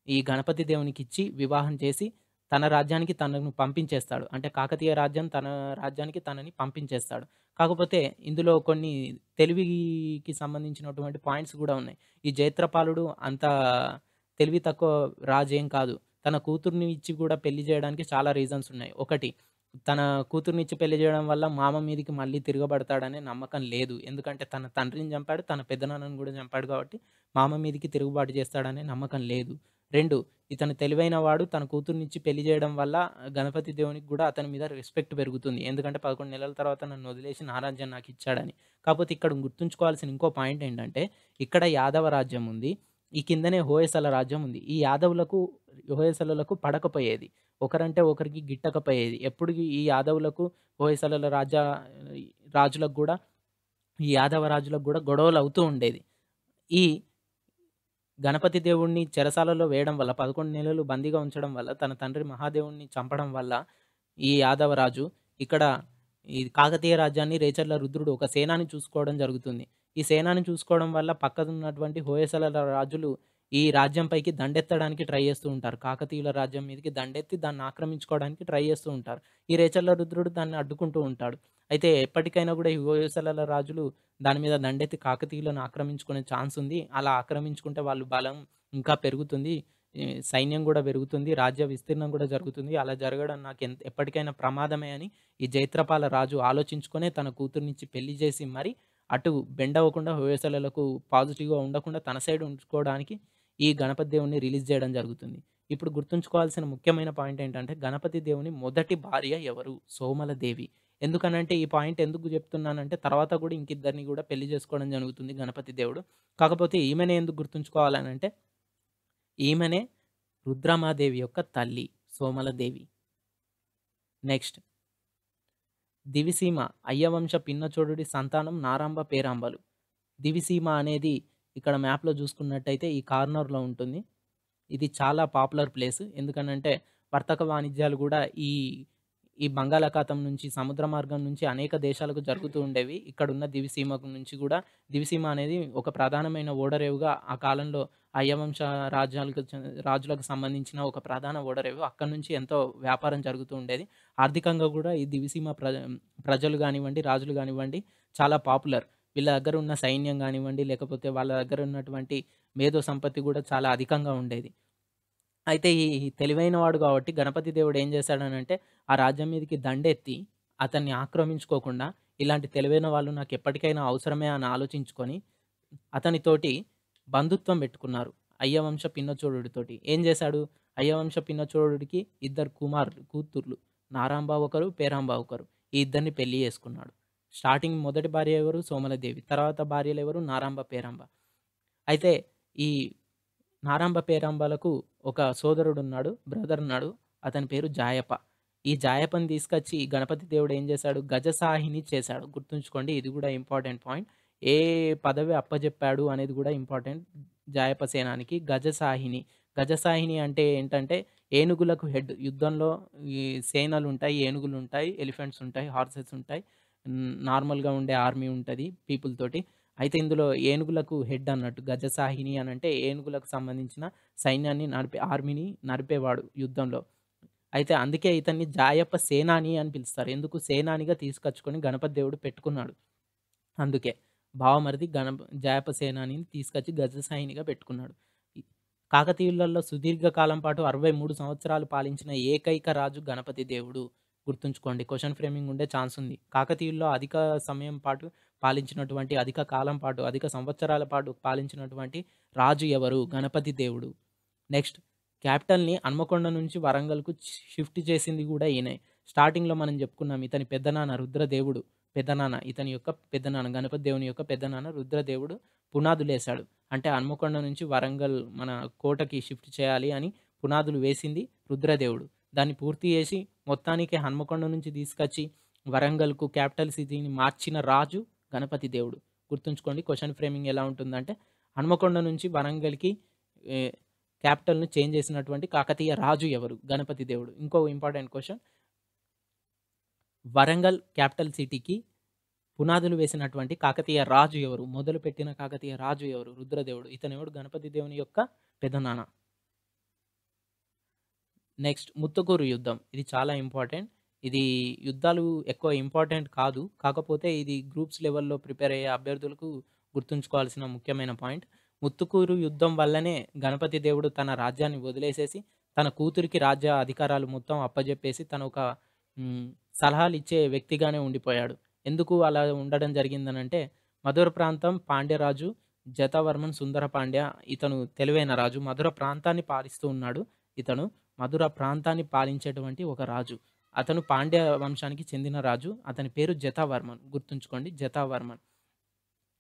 ఈ గణపతి దేవునికిచ్చి వివాహం చేసి, తన రాజ్యానికి తనను పంపించేస్తాడు. అంటే కాకతీయ రాజ్యం తన రాజ్యానికి తనని పంపించేస్తాడు. కాకపోతే ఇందులో కొన్ని తెలివికి సంబంధించినటువంటి పాయింట్స్ గూడా ఉన్నాయి. ఈ జైత్రపాలుడు అంత తెలివి తక్కువ రాజేం కాదు. తన కూతుర్ని ఇచ్చి గూడా పెళ్లి జేయడానికి చాలా రీజన్స్ ఉన్నాయి. ఒకటి, తన కూతుర్నిచ్చి పెళ్లి జేయడం వల్ల మామ మీదికి మళ్ళీ తిరగబడతాడనే నమ్మకం లేదు. ఎందుకంటే తన తండ్రిని చంపాడు, తన పెద్దనాన్నని గూడా చంపాడు గాబట్టి, మామ మీదికి తిరుగుబాటు చేస్తాడనే నమ్మకం లేదు. 2, ఇతను తెలివైన వాడు. తన కూతుర్నిచ్చి పెళ్లి జేయడం వల్ల గణపతి దేవునికి గూడా అతని మీద రెస్పెక్ట్ పెరుగుతుంది. ఎందుకంటే 11 నెలల తర్వాత నన్నొదిలేసి నా రాజ్యం నాకిచ్చాడని. కాపోతే ఇక్కడ గుర్తుంచుకోవాల్సిన ఇంకో పాయింట్ ఏంటంటే, ఇక్కడ యాదవ రాజ్యం ఉంది. ఈ కిందనే హోయసల రాజ్యం ఉంది. ఈ యాదవులకు, హోయసలలకు పడకపోయేది. ఒకరంటే ఒకరికి గిట్టకపోయేది. ఎప్పుడు ఈ యాదవులకు, హోయసలల రాజులకు గూడా, ఈ యాదవ రాజులకు గూడా గొడవలవుతూ ఉండేది. ఈ గణపతి దేవుడిని చెరసాలలో వేయడం వల్ల, 11 నెలలు బందీగా ఉంచడం వల్ల, తన తండ్రి మహాదేవుడిని చంపడం వల్ల, ఈ యాదవరాజు ఇక్కడ ఈ కాకతీయ రాజ్యాన్ని రేచర్ల రుద్రుడు ఒక సేనాని చూసుకోవడం జరుగుతుంది. ఈ సేనాని చూసుకోవడం వల్ల పక్కనున్నటువంటి హోయసలల రాజులు ఈ రాజ్యంపైకి దండెత్తడానికి ట్రై చేస్తూ ఉంటారు. కాకతీయుల రాజ్యం మీదకి దండెత్తి దాన్ని ఆక్రమించుకోవడానికి ట్రై చేస్తూ ఉంటారు. ఈ రేచర్ల రుద్రుడు దాన్ని అడ్డుకుంటూ ఉంటాడు. అయితే ఎప్పటికైనా గూడా ఈ హోయసలల రాజులు దాని మీద దండెత్తి కాకతీయులను ఆక్రమించుకునే ఛాన్స్ ఉంది. అలా ఆక్రమించుకుంటే వాళ్ళు బలం ఇంకా పెరుగుతుంది. ఈ సైన్యం గూడా పెరుగుతుంది. రాజ్య విస్తీర్ణం గూడా జరుగుతుంది. అలా జరగడం ఎప్పటికైనా ప్రమాదమే అని ఈ జైత్రపాల రాజు ఆలోచించుకొనే తన కూతుర్నిచ్చి పెళ్లి చేసి మరి అటు బెండ్ అవ్వకుండా హోయసలలకు పాజిటివ్‌గా ఉండకుండా తన సైడ్ ఉంచుకోవడానికి ఈ గణపతి దేవుడిని రిలీజ్ చేయడం జరుగుతుంది. ఇప్పుడు గుర్తుంచుకోవాల్సిన ముఖ్యమైన పాయింట్ ఏంటంటే, గణపతి దేవుని మొదటి భార్య ఎవరు? సోమలదేవి. ఎందుకనంటే ఈ పాయింట్ ఎందుకు జెప్తున్నానంటే, తర్వాత గూడా ఇంకిద్దరిని గూడా పెళ్లి జేసుకోవడం జరుగుతుంది గణపతి దేవుడు. కాకపోతే ఈమెనే ఎందుకు గుర్తుంచుకోవాలనంటే, ఈమెనే రుద్రమాదేవి యొక్క తల్లి సోమలదేవి. నెక్స్ట్, దివిసీమ అయ్యవంశ పిన్నచోడుడి సంతానం నారాంబ పేరాంబలు. దివిసీమ అనేది ఇక్కడ మ్యాప్‌లో జూసుకున్నట్టయితే ఈ కార్నర్‌లో ఉంటుంది. ఇది చాలా పాపులర్ ప్లేస్. ఎందుకనంటే వర్తక వాణిజ్యాలు గూడా ఈ ఈ బంగాళాఖాతం నుంచి, సముద్ర మార్గం నుంచి అనేక దేశాలకు జరుగుతూ ఉండేవి. ఇక్కడున్న దివిసీమకు నుంచి గూడా, దివిసీమ అనేది ఒక ప్రధానమైన ఓడరేవుగా ఆ కాలంలో అయ్యవంశ రాజులకు సంబంధించిన ఒక ప్రధాన ఓడరేవు. అక్కడి నుంచి ఎంతో వ్యాపారం జరుగుతూ ఉండేది. ఆర్థికంగా గూడా ఈ దివిసీమ ప్రజలు గానివ్వండి, రాజులు గానివ్వండి చాలా పాపులర్. వీళ్ళ దగ్గర ఉన్న సైన్యం గానివ్వండి, లేకపోతే వాళ్ళ దగ్గర ఉన్నటువంటి మేధో సంపత్తి గూడా చాలా అధికంగా ఉండేది. అయితే ఈ తెలివైన వాడు గాబట్టి గణపతి దేవుడు ఏం చేశాడనంటే, ఆ రాజ్యం మీదకి దండెత్తి అతన్ని ఆక్రమించుకోకుండా, ఇలాంటి తెలివైన వాళ్ళు నాకెప్పటికైనా అవసరమే అని ఆలోచించుకొని, అతనితోటి బంధుత్వం పెట్టుకున్నారు. అయ్యవంశ పిన్నచోడుడితోటి. ఏం చేశాడు? అయ్యవంశ పిన్నచోడుడికి ఇద్దరు కూతుర్లు. నారాంబ ఒకరు, పేరాంబ ఒకరు. ఈ ఇద్దరిని పెళ్లి చేసుకున్నాడు. స్టార్టింగ్ మొదటి భార్య ఎవరు? సోమలదేవి. తర్వాత భార్యలెవరు? నారాంబ, పేరాంబ. అయితే ఈ నారాంబ, పేరాంబలకు ఒక సోదరుడున్నాడు. బ్రదర్ ఉన్నాడు. అతని పేరు జాయప. ఈ జాయపని తీసుకొచ్చి గణపతి దేవుడు ఏం చేశాడు? గజసాహిని చేశాడు. గుర్తుంచుకోండి, ఇది గూడా ఇంపార్టెంట్ పాయింట్. ఏ పదవి అప్పజెప్పాడు అనేది గూడా ఇంపార్టెంట్ జాయప సేనానికి. గజసాహిని. గజసాహిని అంటే ఏంటంటే, ఏనుగులకు హెడ్. యుద్ధంలో ఈ సేనలుంటాయి, ఏనుగులుంటాయి, ఎలిఫెంట్స్ ఉంటాయి, హార్సెస్ ఉంటాయి. నార్మల్‌గా ఉండే ఆర్మీ ఉంటది పీపుల్ తోటి. అయితే ఇందులో ఏనుగులకు హెడ్ అన్నట్టు. గజసాహిని అనంటే ఏనుగులకు సంబంధించిన సైన్యాన్ని ఆర్మీని నడిపేవాడు యుద్ధంలో. అయితే అందుకే ఇతన్ని జాయప సేనాని అని పిలుస్తారు. ఎందుకు? సేనానిగా తీసుకొచ్చుకొని గణపతి దేవుడు పెట్టుకున్నాడు. అందుకే. బావమరిది జాయప సేనానిని తీసుకొచ్చి గజసాహినిగా పెట్టుకున్నాడు. ఈ కాకతీయులలో సుదీర్ఘ కాలం పాటు 63 సంవత్సరాలు పాలించిన ఏకైక రాజు గణపతి దేవుడు. గుర్తుంచుకోండి. క్వెషన్ ఫ్రేమింగ్ ఉండే ఛాన్స్ ఉంది. కాకతీయుల్లో అధిక సమయం పాటు పాలించినటువంటి అధిక కాలం పాటు, అధిక సంవత్సరాల పాటు పాలించినటువంటి రాజు ఎవరు? గణపతి దేవుడు. నెక్స్ట్ క్యాపిటల్‌ని హన్మకొండ నుంచి వరంగల్‌కు షిఫ్ట్ చేసింది గూడా ఈయనే. స్టార్టింగ్‌లో మనం జెప్పుకున్నాం ఇతని పెద్దనాన్న రుద్రదేవుడు. పెద్దనాన్న ఇతని యొక్క పెద్దనాన్న గణపతి దేవుని యొక్క పెద్దనాన్న రుద్రదేవుడు పునాదులేశాడు. అంటే హన్మకొండ నుంచి వరంగల్ మన కోటకి షిఫ్ట్ చేయాలి అని పునాదులు వేసింది రుద్రదేవుడు. దాన్ని పూర్తి చేసి మొత్తానికి హన్మకొండ నుంచి తీసుకొచ్చి వరంగల్‌కు క్యాపిటల్ సిటీని మార్చిన రాజు గణపతి దేవుడు. గుర్తుంచుకోండి క్వెషన్ ఫ్రేమింగ్ ఎలా ఉంటుందంటే హన్మకొండ నుంచి వరంగల్‌కి ఏ క్యాపిటల్‌ని చేంజ్ చేసినటువంటి కాకతీయ రాజు ఎవరు? గణపతి దేవుడు. ఇంకో ఇంపార్టెంట్ క్వెషన్ వరంగల్ క్యాపిటల్ సిటీకి పునాదులు వేసినటువంటి కాకతీయ రాజు ఎవరు? మొదలుపెట్టిన కాకతీయ రాజు ఎవరు? రుద్రదేవుడు. ఇతనెవడు? గణపతి దేవుని యొక్క పెదనాన్న. నెక్స్ట్ ముత్తుకూరు యుద్ధం. ఇది చాలా ఇంపార్టెంట్. ఇది యుద్ధాలు ఎక్కువ ఇంపార్టెంట్ కాదు. కాకపోతే ఇది గ్రూప్స్ లెవెల్‌లో ప్రిపేర్ అయ్యే అభ్యర్థులకు గుర్తుంచుకోవాల్సిన ముఖ్యమైన పాయింట్. ముత్తుకూరు యుద్ధం వల్లనే గణపతి దేవుడు తన రాజ్యాన్ని వదిలేసేసి, తన కూతురికి రాజ్య అధికారాలు మొత్తం అప్పజెప్పేసి తను ఒక సలహాలిచ్చే వ్యక్తిగానే ఉండిపోయాడు. ఎందుకు అలా ఉండడం జరిగిందనంటే, మధుర ప్రాంతం పాండ్యరాజు జతావర్మన్ సుందర పాండ్య ఇతను తెలివైన రాజు. మధుర ప్రాంతాన్ని పాలిస్తూ ఉన్నాడు ఇతను. మధుర ప్రాంతాన్ని పాలించేటువంటి ఒక రాజు. అతను పాండ్య వంశానికి చెందిన రాజు. అతని పేరు జతావర్మన్. గుర్తుంచుకోండి జతావర్మన్.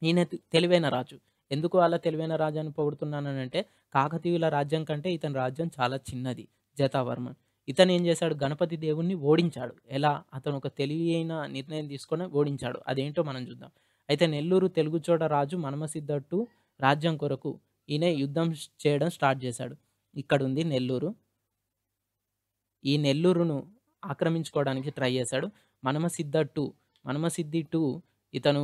ఈయన తెలివైన రాజు. ఎందుకు అలా తెలివైన రాజు అని పొగుడుతున్నాననంటే, కాకతీయుల రాజ్యం కంటే ఇతని రాజ్యం చాలా చిన్నది జతావర్మన్. ఇతనేం చేశాడు? గణపతి దేవుడిని ఓడించాడు. ఎలా? అతను ఒక తెలివైన నిర్ణయం తీసుకొని ఓడించాడు. అదేంటో మనం చూద్దాం. అయితే నెల్లూరు తెలుగుచోడ రాజు మనమసిద్దట్టు రాజ్యం కొరకు ఈయన యుద్ధం చేయడం స్టార్ట్ చేశాడు. ఇక్కడుంది నెల్లూరు. ఈ నెల్లూరును ఆక్రమించుకోవడానికి ట్రై చేశాడు. మనమసిద్ది 2 ఇతను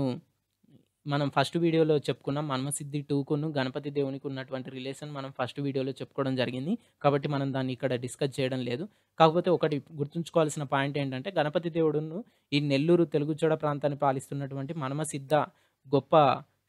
మనం ఫస్ట్ వీడియోలో చెప్పుకున్నాం. మనమసిద్ది 2కును గణపతి దేవునికి ఉన్నటువంటి రిలేషన్ మనం ఫస్ట్ వీడియోలో చెప్పుకోవడం జరిగింది. కాబట్టి మనం దాన్ని ఇక్కడ డిస్కస్ చేయడం లేదు. కాకపోతే ఒకటి గుర్తుంచుకోవాల్సిన పాయింట్ ఏంటంటే, గణపతి దేవుడును ఈ నెల్లూరు తెలుగుచోడ ప్రాంతాన్ని పాలిస్తున్నటువంటి మనమసిద్ద గొప్ప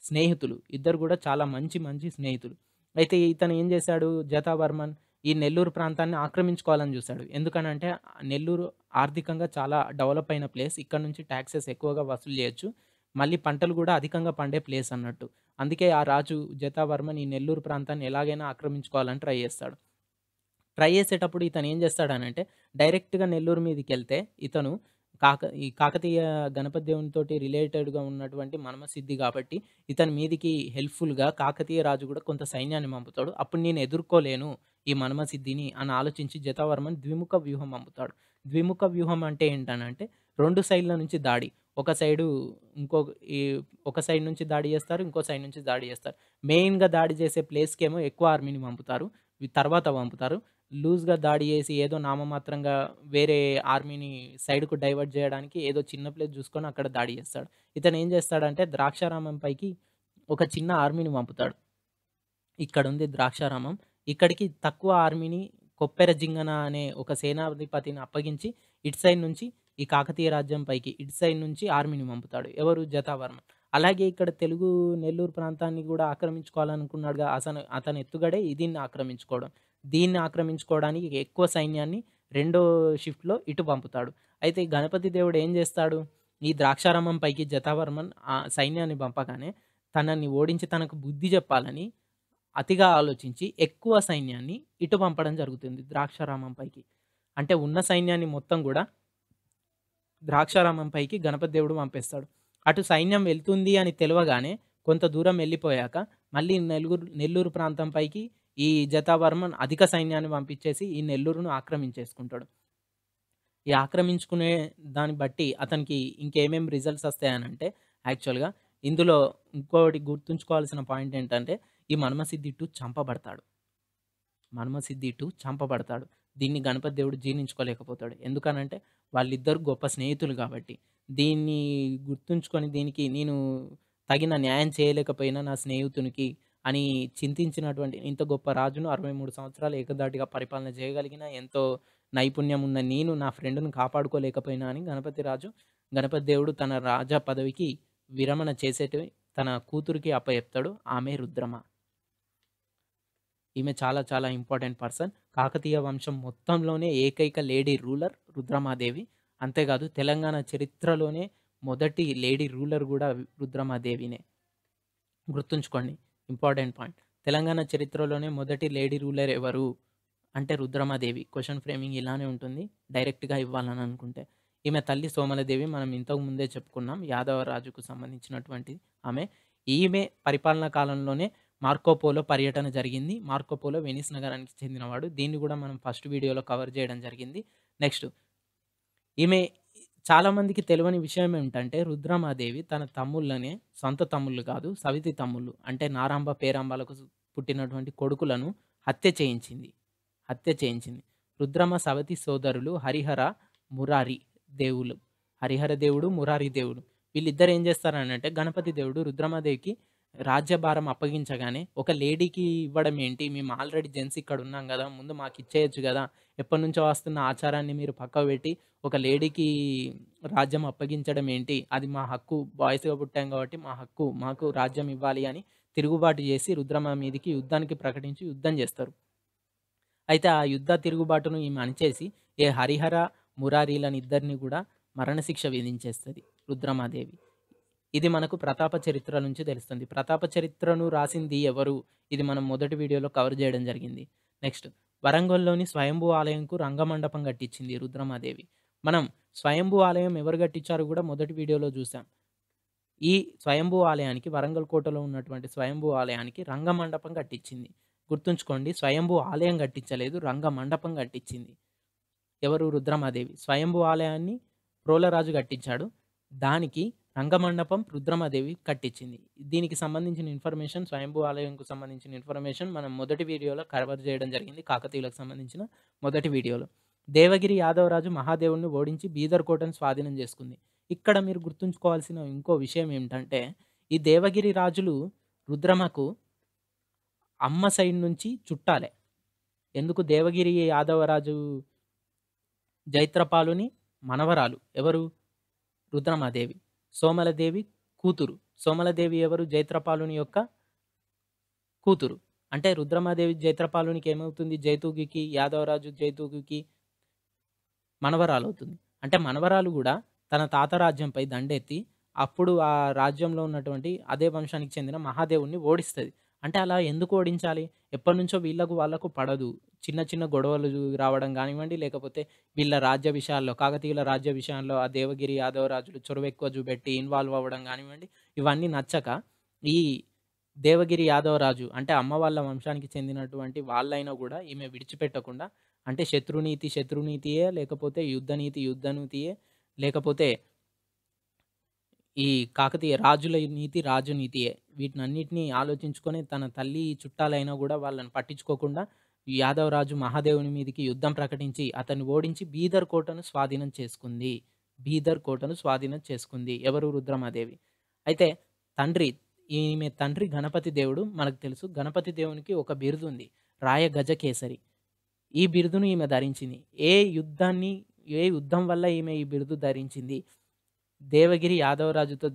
స్నేహితులు. ఇద్దరు కూడా చాలా మంచి మంచి స్నేహితులు. అయితే ఇతను ఏం చేశాడు? జతావర్మన్ ఈ నెల్లూరు ప్రాంతాన్ని ఆక్రమించుకోవాలని చూసాడు. ఎందుకనంటే నెల్లూరు ఆర్థికంగా చాలా డెవలప్ అయిన ప్లేస్. ఇక్కడ నుంచి టాక్సెస్ ఎక్కువగా వసూలు చేయొచ్చు. మళ్ళీ పంటలు కూడా అధికంగా పండే ప్లేస్ అన్నట్టు. అందుకే ఆ రాజు జతావర్మన్ ఈ నెల్లూరు ప్రాంతాన్ని ఎలాగైనా ఆక్రమించుకోవాలని ట్రై చేస్తాడు. ట్రై చేసేటప్పుడు ఇతను ఏం చేస్తాడనంటే, డైరెక్ట్‌గా నెల్లూరు మీదికెళ్తే ఇతను ఈ కాకతీయ గణపతి దేవునితోటి రిలేటెడ్‌గా ఉన్నటువంటి మనమసిద్ధి కాబట్టి, ఇతని మీదికి హెల్ప్‌ఫుల్‌గా కాకతీయ రాజు కూడా కొంత సైన్యాన్ని పంపుతాడు. అప్పుడు నేను ఎదుర్కోలేను ఈ మనమసిద్ధిని అని ఆలోచించి జతావర్మన్ ద్విముఖ వ్యూహం పంపుతాడు. ద్విముఖ వ్యూహం అంటే ఏంటనంటే, 2 సైడ్‌ల నుంచి దాడి. ఒక సైడు ఇంకో ఈ ఒక సైడ్ నుంచి దాడి చేస్తారు. ఇంకో సైడ్ నుంచి దాడి చేస్తారు. మెయిన్‌గా దాడి చేసే ప్లేస్‌కేమో ఎక్కువ ఆర్మీని పంపుతారు. తర్వాత పంపుతారు. లూజ్‌గా దాడి చేసి ఏదో నామమాత్రంగా వేరే ఆర్మీని సైడ్‌కు డైవర్ట్ చేయడానికి ఏదో చిన్న ప్లేస్ చూసుకొని అక్కడ దాడి చేస్తాడు. ఇతను ఏం చేస్తాడంటే ద్రాక్షారామం పైకి ఒక చిన్న ఆర్మీని పంపుతాడు. ఇక్కడుంది ద్రాక్షారామం. ఇక్కడికి తక్కువ ఆర్మీని కొప్పెర జింగన అనే ఒక సేనాధిపతిని అప్పగించి ఇటు సైడ్ నుంచి ఈ కాకతీయ రాజ్యం పైకి ఇటు సైడ్ నుంచి ఆర్మీని పంపుతాడు. ఎవరు? జతావర్మన్. అలాగే ఇక్కడ తెలుగు నెల్లూరు ప్రాంతాన్ని కూడా ఆక్రమించుకోవాలనుకున్నాడుగా. అతని ఎత్తుగడే దీన్ని ఆక్రమించుకోవడం. దీన్ని ఆక్రమించుకోవడానికి ఎక్కువ సైన్యాన్ని రెండో షిఫ్ట్‌లో ఇటు పంపుతాడు. అయితే ఈ గణపతి దేవుడు ఏం చేస్తాడు? ఈ ద్రాక్షారామం పైకి జతావర్మన్ సైన్యాన్ని పంపగానే తనని ఓడించి తనకు బుద్ధి చెప్పాలని అతిగా ఆలోచించి ఎక్కువ సైన్యాన్ని ఇటు పంపడం జరుగుతుంది ద్రాక్షారామం పైకి. అంటే ఉన్న సైన్యాన్ని మొత్తం గూడా ద్రాక్షారామం పైకి గణపతి దేవుడు పంపేస్తాడు. అటు సైన్యం వెళ్తుంది అని తెలవగానే కొంత దూరం వెళ్ళిపోయాక మళ్ళీ నెల్లూరు ప్రాంతం పైకి ఈ జతావర్మన్ అధిక సైన్యాన్ని పంపించేసి ఈ నెల్లూరును ఆక్రమించేసుకుంటాడు. ఈ ఆక్రమించుకునే దాన్ని బట్టి అతనికి ఇంకేమేం రిజల్ట్స్ వస్తాయనంటే, యాక్చువల్‌గా ఇందులో ఇంకోటి గుర్తుంచుకోవాల్సిన పాయింట్ ఏంటంటే, ఈ మనమసిద్ధి 2 చంపబడతాడు. మనమసిద్ధి 2 చంపబడతాడు. దీన్ని గణపతి దేవుడు జీర్ణించుకోలేకపోతాడు. ఎందుకనంటే వాళ్ళిద్దరూ గొప్ప స్నేహితులు కాబట్టి. దీన్ని గుర్తుంచుకొని దీనికి నేను తగిన న్యాయం చేయలేకపోయినా నా స్నేహితునికి అని చింతించినటువంటి ఇంత గొప్ప రాజును 63 సంవత్సరాలు ఏకధాటిగా పరిపాలన చేయగలిగిన ఎంతో నైపుణ్యం ఉన్న నేను నా ఫ్రెండ్‌ని కాపాడుకోలేకపోయినా అని గణపతి దేవుడు తన రాజా పదవికి విరమణ చేసేటివి తన కూతురికి అప్పచెప్తాడు. ఆమె రుద్రమ. ఈమె చాలా చాలా ఇంపార్టెంట్ పర్సన్. కాకతీయ వంశం మొత్తంలోనే ఏకైక లేడీ రూలర్ రుద్రమాదేవి. అంతేకాదు తెలంగాణ చరిత్రలోనే మొదటి లేడీ రూలర్ గూడా రుద్రమాదేవినే. గుర్తుంచుకోండి. Important point. తెలంగాణ చరిత్రలోనే మొదటి లేడీ రూలర్ ఎవరు? అంటే రుద్రమాదేవి. క్వెషన్ ఫ్రేమింగ్ ఇలానే ఉంటుంది. డైరెక్ట్‌గా ఇవ్వాలని అనుకుంటే. ఈమె తల్లి సోమలదేవి మనం ఇంతకు ముందే చెప్పుకున్నాం. యాదవ రాజుకు సంబంధించినటువంటి ఆమె. ఈమె పరిపాలనా కాలంలోనే మార్కోపోలో పర్యటన జరిగింది. మార్కోపోలో వెనిస్ నగరానికి చెందినవాడు. దీన్ని గూడా మనం ఫస్ట్ వీడియోలో కవర్ చేయడం జరిగింది. నెక్స్ట్ ఈమె చాలా మందికి తెలవని విషయం ఏమిటంటే రుద్రమాదేవి తన తమ్ముళ్ళనే సొంత తమ్ముళ్ళు కాదు, సవితి తమ్ముళ్ళు అంటే నారాంబ, పేరాంబాలకు పుట్టినటువంటి కొడుకులను హత్య చేయించింది. హత్య చేయించింది. రుద్రమ సవతి సోదరులు హరిహర, మురారి దేవులు. హరిహర దేవుడు, మురారి దేవుడు. వీళ్ళిద్దరు ఏం చేస్తారనంటే గణపతి దేవుడు రుద్రమాదేవికి రాజ్యభారం అప్పగించగానే ఒక లేడీకి ఇవ్వడం ఏంటి? మేము ఆల్రెడీ జెంట్స్ ఇక్కడ ఉన్నాం గదా! ముందు మాకిచ్చేయొచ్చు గదా! ఎప్పటినుంచో వస్తున్న ఆచారాన్ని మీరు పక్కకు పెట్టి ఒక లేడీకి రాజ్యం అప్పగించడం ఏంటి? అది మా హక్కు. బాయ్స్‌గా పుట్టాం కాబట్టి మా హక్కు. మాకు రాజ్యం ఇవ్వాలి అని తిరుగుబాటు చేసి రుద్రమ మీదికి యుద్ధానికి ప్రకటించి యుద్ధం చేస్తారు. అయితే ఆ యుద్ధ తిరుగుబాటును ఈమె అణిచేసి హరిహర, మురారీలనిద్దరిని గూడా మరణశిక్ష విధించేస్తది రుద్రమాదేవి. ఇది మనకు ప్రతాప చరిత్ర నుంచి తెలుస్తుంది. ప్రతాప చరిత్రను రాసింది ఎవరు? ఇది మనం మొదటి వీడియోలో కవర్ చేయడం జరిగింది. నెక్స్ట్ వరంగల్‌లోని స్వయంభూ ఆలయంకు రంగమండపం కట్టించింది రుద్రమాదేవి. మనం స్వయంభూ ఆలయం ఎవరు కట్టించారో గూడా మొదటి వీడియోలో చూసాం. ఈ స్వయంభూ ఆలయానికి వరంగల్ కోటలో ఉన్నటువంటి స్వయంభూ ఆలయానికి రంగమండపం కట్టించింది. గుర్తుంచుకోండి స్వయంభూ ఆలయం కట్టించలేదు. రంగమండపం కట్టించింది. ఎవరు? రుద్రమాదేవి. స్వయంభూ ఆలయాన్ని ప్రోలరాజు కట్టించాడు. దానికి రంగమండపం రుద్రమాదేవి కట్టించింది. దీనికి సంబంధించిన ఇన్ఫర్మేషన్ స్వయంభూ ఆలయంకు సంబంధించిన ఇన్ఫర్మేషన్ మనం మొదటి వీడియోలో కవర్ చేయడం జరిగింది. కాకతీయులకు సంబంధించిన మొదటి వీడియోలో. దేవగిరి యాదవరాజు మహాదేవుడిని ఓడించి బీదర్ కోటను స్వాధీనం చేసుకుంది. ఇక్కడ మీరు గుర్తుంచుకోవాల్సిన ఇంకో విషయం ఏమిటంటే ఈ దేవగిరి రాజులు రుద్రమకు అమ్మ సైడ్ నుంచి చుట్టాలే. ఎందుకు? దేవగిరి యాదవరాజు జైత్రపాలుని మనవరాలు. ఎవరు? రుద్రమాదేవి. సోమలదేవి కూతురు. సోమలదేవి ఎవరు? జైత్రపాలుని యొక్క కూతురు. అంటే రుద్రమాదేవి జైత్రపాలునికి ఏమవుతుంది? జైతూగికి, యాదవరాజు జైతూగికి మనవరాలవుతుంది. అంటే మనవరాలు గూడా తన తాత రాజ్యంపై దండెత్తి అప్పుడు ఆ రాజ్యంలో ఉన్నటువంటి అదే వంశానికి చెందిన మహాదేవుడిని ఓడిస్తది. అంటే అలా ఎందుకు ఓడించాలి? ఎప్పటినుంచో వాళ్ళకు పడదు. చిన్న చిన్న గొడవలు రావడం గానివ్వండి, లేకపోతే వీళ్ళ రాజ్య విషయాల్లో కాకతీయుల రాజ్య విషయాల్లో ఆ దేవగిరి యాదవరాజులు చొరవెక్కువ చూపెట్టి ఇన్వాల్వ్ అవ్వడం గానివ్వండి, ఇవన్నీ నచ్చక ఈ దేవగిరి యాదవరాజు అంటే అమ్మ వాళ్ళ వంశానికి చెందినటువంటి వాళ్ళైనా గూడా ఈమె విడిచిపెట్టకుండా అంటే శత్రునీతి శత్రునీతియే, లేకపోతే యుద్ధనీతి యుద్ధనీతియే, లేకపోతే ఈ కాకతీయ రాజుల నీతి రాజనీతియే. వీటినన్నిటిని ఆలోచించుకొని తన తల్లి చుట్టాలైనా గూడా వాళ్ళని పట్టించుకోకుండా యాదవరాజు మహాదేవుని మీదికి యుద్ధం ప్రకటించి అతన్ని ఓడించి బీదర్ కోటను స్వాధీనం చేసుకుంది. బీదర్ కోటను స్వాధీనం చేసుకుంది. ఎవరు? రుద్రమాదేవి. అయితే తండ్రి ఈమె తండ్రి గణపతి దేవుడు మనకు తెలుసు. గణపతి దేవునికి ఒక బిరుదుంది. రాయ గజకేసరి. ఈ బిరుదును ఈమె ధరించింది. ఏ యుద్ధం వల్ల ఈమె ఈ బిరుదు ధరించింది? దేవగిరి యాదవరాజుతో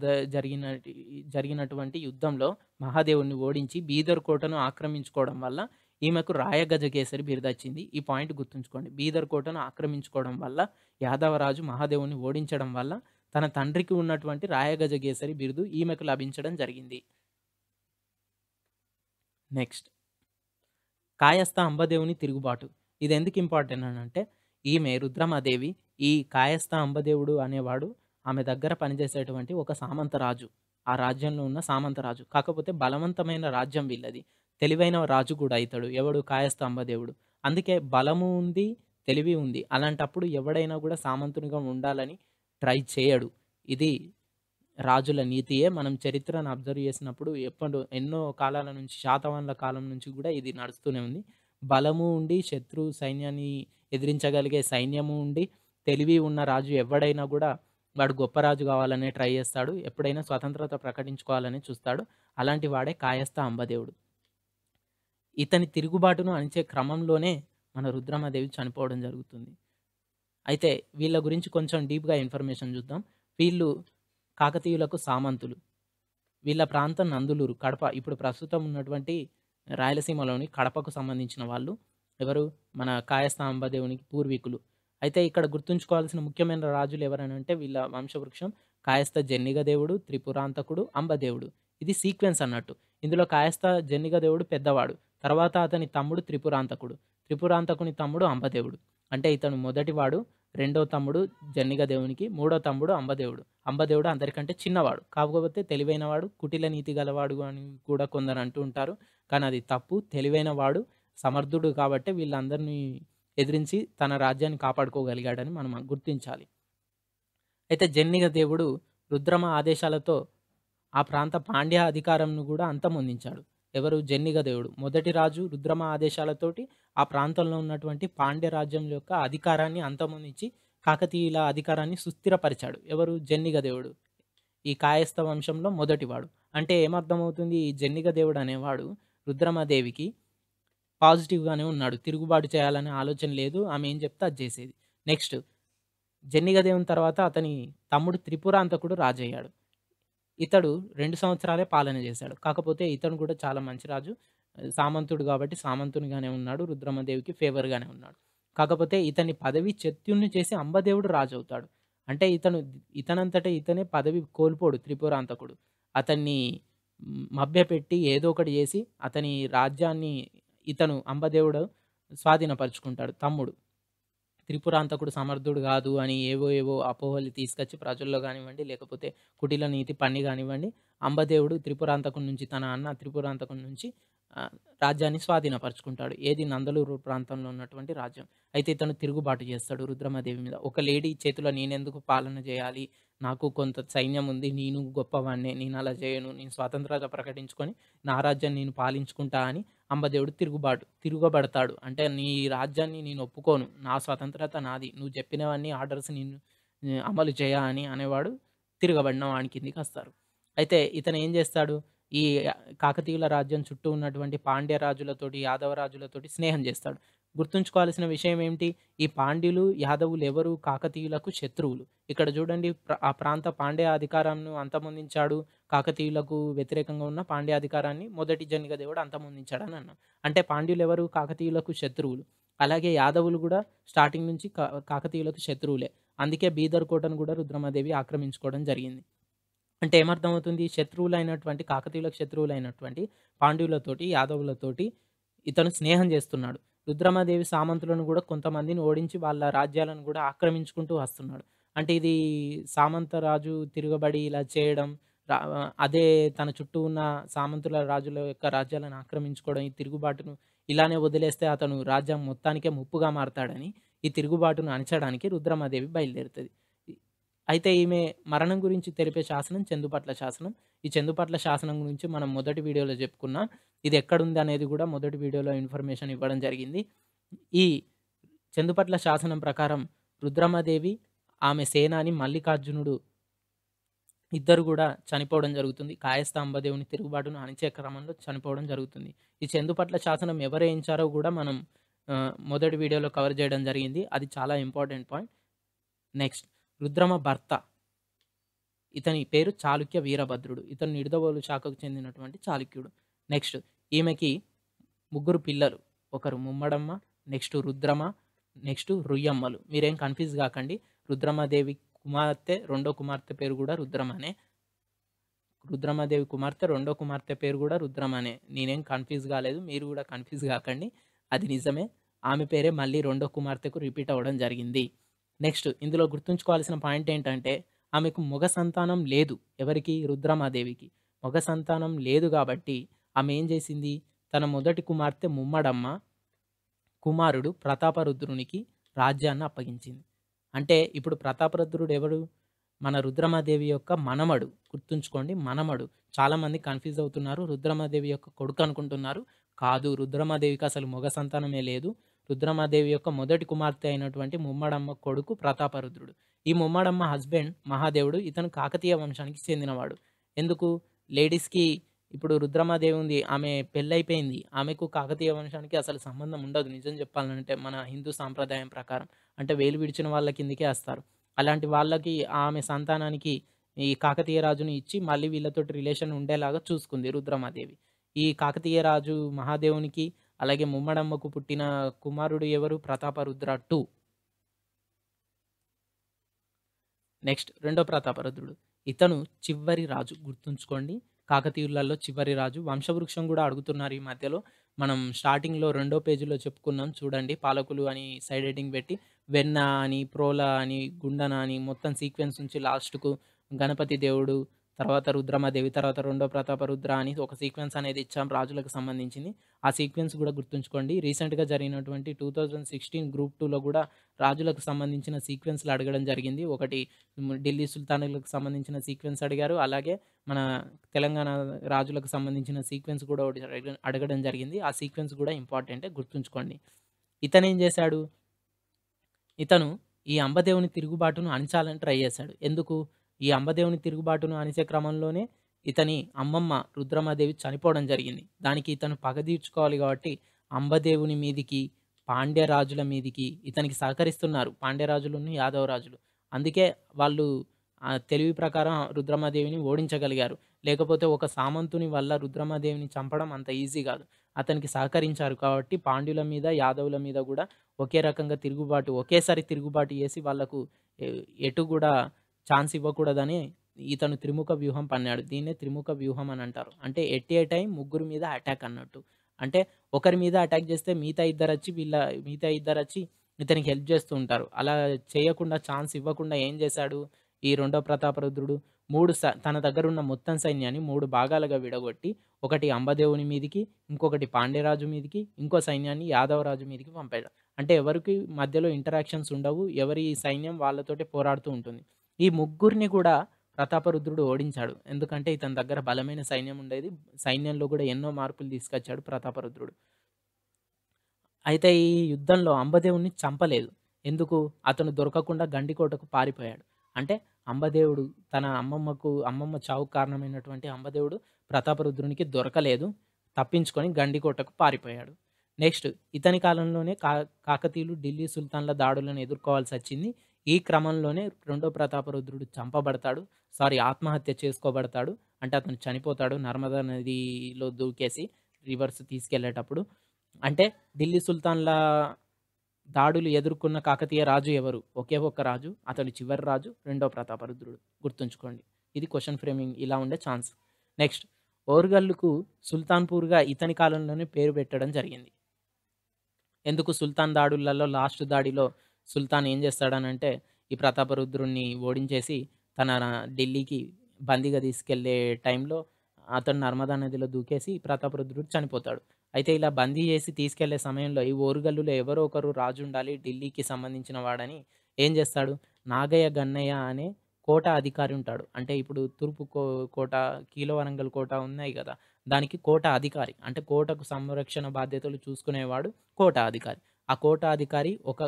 జరిగినటువంటి యుద్ధంలో మహాదేవుడిని ఓడించి బీదర్ కోటను ఆక్రమించుకోవడం వల్ల ఈమెకు రాయగజకేసరి బిరుదొచ్చింది. ఈ పాయింట్ గుర్తుంచుకోండి. బీదర్ కోటను ఆక్రమించుకోవడం వల్ల యాదవరాజు మహాదేవుడిని ఓడించడం వల్ల తన తండ్రికి ఉన్నటువంటి రాయగజకేసరి బిరుదు ఈమెకు లభించడం జరిగింది. నెక్స్ట్ కాయస్థ అంబదేవుని తిరుగుబాటు. ఇది ఎందుకు ఇంపార్టెంట్ అనంటే ఈమె రుద్రమాదేవి ఈ కాయస్థ అంబదేవుడు అనేవాడు ఆమె దగ్గర పనిచేసేటువంటి ఒక సామంతరాజు. ఆ రాజ్యంలో ఉన్న సామంతరాజు. కాకపోతే బలవంతమైన రాజ్యం వీళ్ళది. తెలివైన రాజు కూడా అయితాడు. ఎవడు? కాయస్థ అంబదేవుడు. అందుకే బలము ఉంది, తెలివి ఉంది. అలాంటప్పుడు ఎవడైనా కూడా సామంతునిగా ఉండాలని ట్రై చేయడు. ఇది రాజుల నీతియే. మనం చరిత్రను అబ్జర్వ్ చేసినప్పుడు ఎన్నో కాలాల నుంచి శాతవాహనుల కాలం నుంచి కూడా ఇది నడుస్తూనే ఉంది. బలము ఉండి శత్రు సైన్యాన్ని ఎదిరించగలిగే సైన్యము ఉండి తెలివి ఉన్న రాజు ఎవడైనా కూడా వాడు గొప్ప రాజు కావాలనే ట్రై చేస్తాడు. ఎప్పుడైనా స్వతంత్రత ప్రకటించుకోవాలని చూస్తాడు. అలాంటి వాడే కాయస్థ అంబదేవుడు. ఇతని తిరుగుబాటును అణిచే క్రమంలోనే మన రుద్రమాదేవి చనిపోవడం జరుగుతుంది. అయితే వీళ్ళ గురించి కొంచెం డీప్‌గా ఇన్ఫర్మేషన్ చూద్దాం. వీళ్ళు కాకతీయులకు సామంతులు. వీళ్ళ ప్రాంతం నందులూరు, కడప. ఇప్పుడు ప్రస్తుతం ఉన్నటువంటి రాయలసీమలోని కడపకు సంబంధించిన వాళ్ళు. ఎవరు? మన కాయస్థ అంబదేవునికి పూర్వీకులు. అయితే ఇక్కడ గుర్తుంచుకోవాల్సిన ముఖ్యమైన రాజులు ఎవరనంటే వీళ్ళ వంశవృక్షం కాయస్థ జన్నిగ దేవుడు, త్రిపురాంతకుడు, అంబదేవుడు. ఇది సీక్వెన్స్ అన్నట్టు. ఇందులో కాయస్థ జన్నిగ దేవుడు పెద్దవాడు. తర్వాత అతని తమ్ముడు త్రిపురాంతకుడు. త్రిపురాంతకుని తమ్ముడు అంబదేవుడు. అంటే ఇతను మొదటివాడు, రెండో తమ్ముడు జన్నిగ దేవునికి, మూడో తమ్ముడు అంబదేవుడు. అంబదేవుడు అందరికంటే చిన్నవాడు. కాకపోతే తెలివైనవాడు, కుటిల నీతి గలవాడు అని కూడా కొందరు అంటూ ఉంటారు. కానీ అది తప్పు. తెలివైన వాడు, సమర్థుడు కాబట్టే వీళ్ళందరినీ ఎదిరించి తన రాజ్యాన్ని కాపాడుకోగలిగాడని మనం గుర్తించాలి. అయితే జన్నిగ దేవుడు రుద్రమ ఆదేశాలతో ఆ ప్రాంత పాండ్య అధికారంను కూడా అంతమొందించాడు. ఎవరు? జన్నిగ దేవుడు. మొదటి రాజు రుద్రమ ఆదేశాలతోటి ఆ ప్రాంతంలో ఉన్నటువంటి పాండ్య రాజ్యం యొక్క అధికారాన్ని అంతమొందించి కాకతీయుల అధికారాన్ని సుస్థిరపరిచాడు. ఎవరు? జన్నిగ దేవుడు. ఈ కాయస్థ వంశంలో మొదటివాడు. అంటే ఏమర్థమవుతుంది? ఈ జన్నిగ దేవుడు అనేవాడు రుద్రమదేవికి పాజిటివ్‌గానే ఉన్నాడు. తిరుగుబాటు చేయాలనే ఆలోచన లేదు. ఆమె ఏం చెప్తే అది చేసేది. నెక్స్ట్ జన్నిగ దేవుని తర్వాత అతని తమ్ముడు త్రిపురాంతకుడు రాజయ్యాడు. ఇతడు 2 సంవత్సరాలే పాలన చేశాడు. కాకపోతే ఇతను కూడా చాలా మంచి రాజు. సామంతుడు కాబట్టి సామంతునిగానే ఉన్నాడు. రుద్రమదేవికి ఫేవర్‌గానే ఉన్నాడు. కాకపోతే ఇతని పదవి చ్యుతుని చేసి అంబదేవుడు రాజవుతాడు. అంటే ఇతనంతట ఇతనే పదవి కోల్పోడు త్రిపురాంతకుడు. అతన్ని మభ్యపెట్టి ఏదో ఒకటి చేసి అతని రాజ్యాన్ని ఇతను అంబదేవుడు స్వాధీనపరుచుకుంటాడు తమ్ముడు. త్రిపురాంతకుడు సమర్థుడు గాదు అని ఏవో అపోహలు తీసుకొచ్చి ప్రజల్లో గానివ్వండి, లేకపోతే కుటిల నీతి పన్ని గానివ్వండి, అంబదేవుడు త్రిపురాంతకుడి నుంచి తన అన్న త్రిపురాంతకుడి నుంచి రాజ్యాన్ని స్వాధీనపరుచుకుంటాడు. ఏది? నందలూరు ప్రాంతంలో ఉన్నటువంటి రాజ్యం. అయితే ఇతను తిరుగుబాటు చేస్తాడు రుద్రమదేవి మీద. ఒక లేడీ చేతిలో నేనెందుకు పాలన చేయాలి? నాకు కొంత సైన్యం ఉంది. నేను గొప్పవాడినే. నేను అలా చేయను. నేను స్వాతంత్రత ప్రకటించుకొని నా రాజ్యాన్ని నేను పాలించుకుంటా అని అంబదేవుడు తిరగబడతాడు. అంటే నీ రాజ్యాన్ని నేను ఒప్పుకోను. నా స్వతంత్రత నాది. నువ్వు చెప్పినవన్నీ ఆర్డర్స్ నేను అమలు చేయ అని అనేవాడు. తిరగబడిన వాని కిందికొస్తారు. అయితే ఇతను ఏం చేస్తాడు? ఈ కాకతీయుల రాజ్యం చుట్టూ ఉన్నటువంటి పాండ్య రాజులతోటి, యాదవ రాజులతోటి స్నేహం చేస్తాడు. గుర్తుంచుకోవాల్సిన విషయం ఏమిటి? ఈ పాండ్యులు, యాదవులు ఎవరు? కాకతీయులకు శత్రువులు. ఇక్కడ చూడండి ఆ ప్రాంత పాండ్య అధికారంను అంతమొందించాడు. కాకతీయులకు వ్యతిరేకంగా ఉన్న పాండ్య అధికారాన్ని మొదటి జన్నిగ దేవుడు అంతమొందించాడని అన్నాం. అంటే పాండ్యులెవరు? కాకతీయులకు శత్రువులు. అలాగే యాదవులు కూడా స్టార్టింగ్ నుంచి కాకతీయులకు శత్రువులే. అందుకే బీదర్ కోటను కూడా రుద్రమదేవి ఆక్రమించుకోవడం జరిగింది. అంటే ఏమర్థమవుతుంది? శత్రువులైనటువంటి కాకతీయులకు శత్రువులైనటువంటి పాండ్యులతోటి, యాదవులతోటి ఇతను స్నేహం చేస్తున్నాడు. రుద్రమదేవి సామంతులను కూడా కొంతమందిని ఓడించి వాళ్ళ రాజ్యాలను కూడా ఆక్రమించుకుంటూ వస్తున్నాడు. అంటే ఇది సామంత రాజు తిరగబడి ఇలా చేయడం, రా అదే తన చుట్టూ ఉన్న సామంతుల రాజుల యొక్క రాజ్యాలను ఆక్రమించుకోవడం, ఈ తిరుగుబాటును ఇలానే వదిలేస్తే అతను రాజ్యం మొత్తానికే ముప్పుగా మారతాడని, ఈ తిరుగుబాటును అణచడానికి రుద్రమదేవి బయలుదేరుతది. అయితే ఈమె మరణం గురించి తెలిపే శాసనం చందుపట్ల శాసనం. ఈ చందుపట్ల శాసనం గురించి మనం మొదటి వీడియోలో చెప్పుకున్నాం. ఇది ఎక్కడుంది అనేది కూడా మొదటి వీడియోలో ఇన్ఫర్మేషన్ ఇవ్వడం జరిగింది. ఈ చందుపట్ల శాసనం ప్రకారం రుద్రమదేవి, ఆమె సేనాని మల్లికార్జునుడు ఇద్దరు కూడా చనిపోవడం జరుగుతుంది. కాయస్థ అంబదేవుని తిరుగుబాటును అణిచే క్రమంలో చనిపోవడం జరుగుతుంది. ఈ చందుపట్ల శాసనం ఎవరు వేయించారో కూడా మనం మొదటి వీడియోలో కవర్ చేయడం జరిగింది. అది చాలా ఇంపార్టెంట్ పాయింట్. నెక్స్ట్ రుద్రమ భర్త. ఇతని పేరు చాళుక్య వీరభద్రుడు. ఇతను నిడదవోలు శాఖకు చెందినటువంటి చాళుక్యుడు. నెక్స్ట్ ఈమెకి ముగ్గురు పిల్లలు. ఒకరు ముమ్మడమ్మ, నెక్స్ట్ రుద్రమ, నెక్స్ట్ రుయ్యమ్మలు. మీరేం కన్‌ఫ్యూజ్ గాకండి. రుద్రమదేవి కుమార్తె రెండో కుమార్తె పేరు గూడా రుద్రమనే. రుద్రమదేవి కుమార్తె రెండో కుమార్తె పేరు గూడా రుద్రమనే. నేనేం కన్‌ఫ్యూజ్ గాలేదు. మీరు గూడా కన్‌ఫ్యూజ్ గాకండి. అది నిజమే. ఆమె పేరే మళ్ళీ రెండో కుమార్తెకు రిపీట్ అవ్వడం జరిగింది. నెక్స్ట్ ఇందులో గుర్తుంచుకోవాల్సిన పాయింట్ ఏంటంటే, ఆమెకు మగ సంతానం లేదు. ఎవరికి? రుద్రమాదేవికి. మగ సంతానం లేదు గాబట్టి ఆమె ఏం జేసింది? తన మొదటి కుమార్తె ముమ్మడమ్మ కుమారుడు ప్రతాపరుద్రునికి రాజ్యాన్ని అప్పగించింది. అంటే ఇప్పుడు ప్రతాపరుద్రుడు ఎవడు? మన రుద్రమాదేవి యొక్క మనమడు. గుర్తుంచుకోండి, మనమడు. చాలామంది కన్‌ఫ్యూజ్ అవుతున్నారు. రుద్రమాదేవి యొక్క కొడుకు అనుకుంటున్నారు. కాదు, రుద్రమాదేవికి అసలు మగ సంతానమే లేదు. రుద్రమాదేవి యొక్క మొదటి కుమార్తె అయినటువంటి ముమ్మడమ్మ కొడుకు ప్రతాపరుద్రుడు. ఈ ముమ్మడమ్మ హస్బెండ్ మహాదేవుడు. ఇతను కాకతీయ వంశానికి చెందినవాడు. ఎందుకు? లేడీస్‌కి ఇప్పుడు రుద్రమాదేవి ఉంది. ఆమె పెళ్లయిపోయింది. ఆమెకు కాకతీయ వంశానికి అసలు సంబంధం ఉండదు. నిజం చెప్పాలంటే మన హిందూ సాంప్రదాయం ప్రకారం. అంటే వేలు విడిచిన వాళ్ళ కిందకే వస్తారు. అలాంటి వాళ్ళకి ఆమె సంతానానికి ఈ కాకతీయ రాజుని ఇచ్చి మళ్ళీ వీళ్ళతోటి రిలేషన్ ఉండేలాగా చూసుకుంది రుద్రమాదేవి. ఈ కాకతీయ రాజు మహాదేవునికి అలాగే ముమ్మడమ్మకు పుట్టిన కుమారుడు ఎవరు? ప్రతాపరుద్ర 2. నెక్స్ట్ రెండో ప్రతాపరుద్రుడు. ఇతను చివరి రాజు గుర్తుంచుకోండి. కాకతీయులలో చివరి రాజు. వంశవృక్షం గూడా అడుగుతున్నారు ఈ మధ్యలో. మనం స్టార్టింగ్‌లో రెండో పేజీలో చెప్పుకున్నాం చూడండి. పాలకులు అని సైడ్ హెడ్డింగ్ పెట్టి, వెన్న అని, ప్రోల అని, గుండన అని మొత్తం సీక్వెన్స్ నుంచి లాస్ట్‌కు గణపతి దేవుడు, తర్వాత రుద్రమదేవి, తర్వాత రెండో ప్రతాపరుద్ర అని ఒక సీక్వెన్స్ అనేది ఇచ్చాం రాజులకు సంబంధించింది. ఆ సీక్వెన్స్ గూడా గుర్తుంచుకోండి. రీసెంట్‌గా జరిగినటువంటి 2016 గ్రూప్ 2లో గూడా రాజులకు సంబంధించిన సీక్వెన్స్‌లు అడగడం జరిగింది. ఒకటి ఢిల్లీ సుల్తానులకు సంబంధించిన సీక్వెన్స్ అడిగారు. అలాగే మన తెలంగాణ రాజులకు సంబంధించిన సీక్వెన్స్ కూడా ఒకటి అడగడం జరిగింది. ఆ సీక్వెన్స్ గూడా ఇంపార్టెంటే గుర్తుంచుకోండి. ఇతనేం జేశాడు? ఇతను ఈ అంబదేవుని తిరుగుబాటును అణచాలని ట్రై చేశాడు. ఎందుకు? ఈ అంబదేవుని తిరుగుబాటును అణిచే క్రమంలోనే ఇతని అమ్మమ్మ రుద్రమాదేవి చనిపోవడం జరిగింది. దానికి ఇతను పగ తీర్చుకోవాలి కాబట్టి అంబదేవుని మీదికి, పాండ్య రాజుల మీదికి ఇతనికి సహకరిస్తున్నారు. పాండ్య రాజులును, యాదవ రాజులు. అందుకే వాళ్ళు తెలివి ప్రకారం రుద్రమాదేవిని ఓడించగలిగారు. లేకపోతే ఒక సామంతుని వల్ల రుద్రమాదేవిని చంపడం అంత ఈజీ గాదు. అతనికి సహకరించారు కాబట్టి పాండ్యుల మీద, యాదవుల మీద గూడా ఒకే రకంగా తిరుగుబాటు ఒకేసారి తిరుగుబాటు చేసి వాళ్ళకు ఎ ఎటు గూడా ఛాన్స్ ఇవ్వకూడదని ఇతను త్రిముఖ వ్యూహం పన్నాడు. దీన్నే త్రిముఖ వ్యూహం అని అంటారు. అంటే ఎట్ ఏ టైమ్ ముగ్గురు మీద అటాక్ అన్నట్టు. అంటే ఒకరి మీద అటాక్ చేస్తే మిగతా ఇద్దరొచ్చి ఇతనికి హెల్ప్ చేస్తూ ఉంటారు. అలా చేయకుండా ఛాన్స్ ఇవ్వకుండా ఏం చేశాడు? ఈ రెండో ప్రతాపరుద్రుడు తన దగ్గరున్న మొత్తం సైన్యాన్ని 3 భాగాలుగా విడగొట్టి ఒకటి అంబదేవుని మీదికి, ఇంకొకటి పాండ్యరాజు మీదికి, ఇంకో సైన్యాన్ని యాదవరాజు మీదికి పంపాడు. అంటే ఎవరికి మధ్యలో ఇంటరాక్షన్స్ ఉండవు. ఎవరి సైన్యం వాళ్ళతోటే పోరాడుతూ ఉంటుంది. ఈ ముగ్గురిని కూడా ప్రతాపరుద్రుడు ఓడించాడు. ఎందుకంటే ఇతని దగ్గర బలమైన సైన్యం ఉండేది. సైన్యంలో కూడా ఎన్నో మార్పులు తీసుకొచ్చాడు ప్రతాపరుద్రుడు. అయితే ఈ యుద్ధంలో అంబదేవుడిని చంపలేదు. ఎందుకు? అతను దొరకకుండా గండికోటకు పారిపోయాడు. అంటే అంబదేవుడు తన అమ్మమ్మ చావుకు కారణమైనటువంటి అంబదేవుడు ప్రతాపరుద్రునికి దొరకలేదు. తప్పించుకొని గండికోటకు పారిపోయాడు. నెక్స్ట్ ఇతని కాలంలోనే కాకతీయులు ఢిల్లీ సుల్తాన్‌ల దాడులను ఎదుర్కోవాల్సొచ్చింది. ఈ క్రమంలోనే రెండో ప్రతాపరుద్రుడు చంపబడతాడు. ఆత్మహత్య చేసుకోబడతాడు. అంటే అతను చనిపోతాడు నర్మదా నదిలో దూకేసి రివర్స్ తీసుకెళ్ళేటప్పుడు. అంటే ఢిల్లీ సుల్తాన్‌ల దాడులు ఎదుర్కొన్న కాకతీయ రాజు ఎవరు? ఒకే ఒక్క రాజు. అతడు చివరి రాజు రెండో ప్రతాపరుద్రుడు. గుర్తుంచుకోండి. ఇది క్వెషన్ ఫ్రేమింగ్ ఇలా ఉండే ఛాన్స్. నెక్స్ట్ ఓరుగల్లుకు సుల్తాన్‌పూర్‌గా ఇతని కాలంలోనే పేరు పెట్టడం జరిగింది. ఎందుకు సుల్తాన్ దాడులలో లాస్ట్ దాడిలో సుల్తాన్ ఏం చేస్తాడనంటే, ఈ ప్రతాపరుద్రుడిని ఓడించేసి తన ఢిల్లీకి బందీగా తీసుకెళ్ళే టైంలో అతను నర్మదా నదిలో దూకేసి ప్రతాపరుద్రుడు చనిపోతాడు. అయితే ఇలా బందీ చేసి తీసుకెళ్ళే సమయంలో ఈ ఓరుగల్లులో ఎవరో ఒకరు రాజుండాలి ఢిల్లీకి సంబంధించిన వాడని ఏం చేస్తాడు, నాగయ్య గన్నయ్య అనే కోట అధికారి ఉంటాడు. అంటే ఇప్పుడు తూర్పు కోట, కీలవరంగల్ కోట ఉన్నాయి గదా! దానికి కోట అధికారి. అంటే కోటకు సంరక్షణ బాధ్యతలు చూసుకునేవాడు కోట అధికారి. ఆ కోట అధికారి ఒక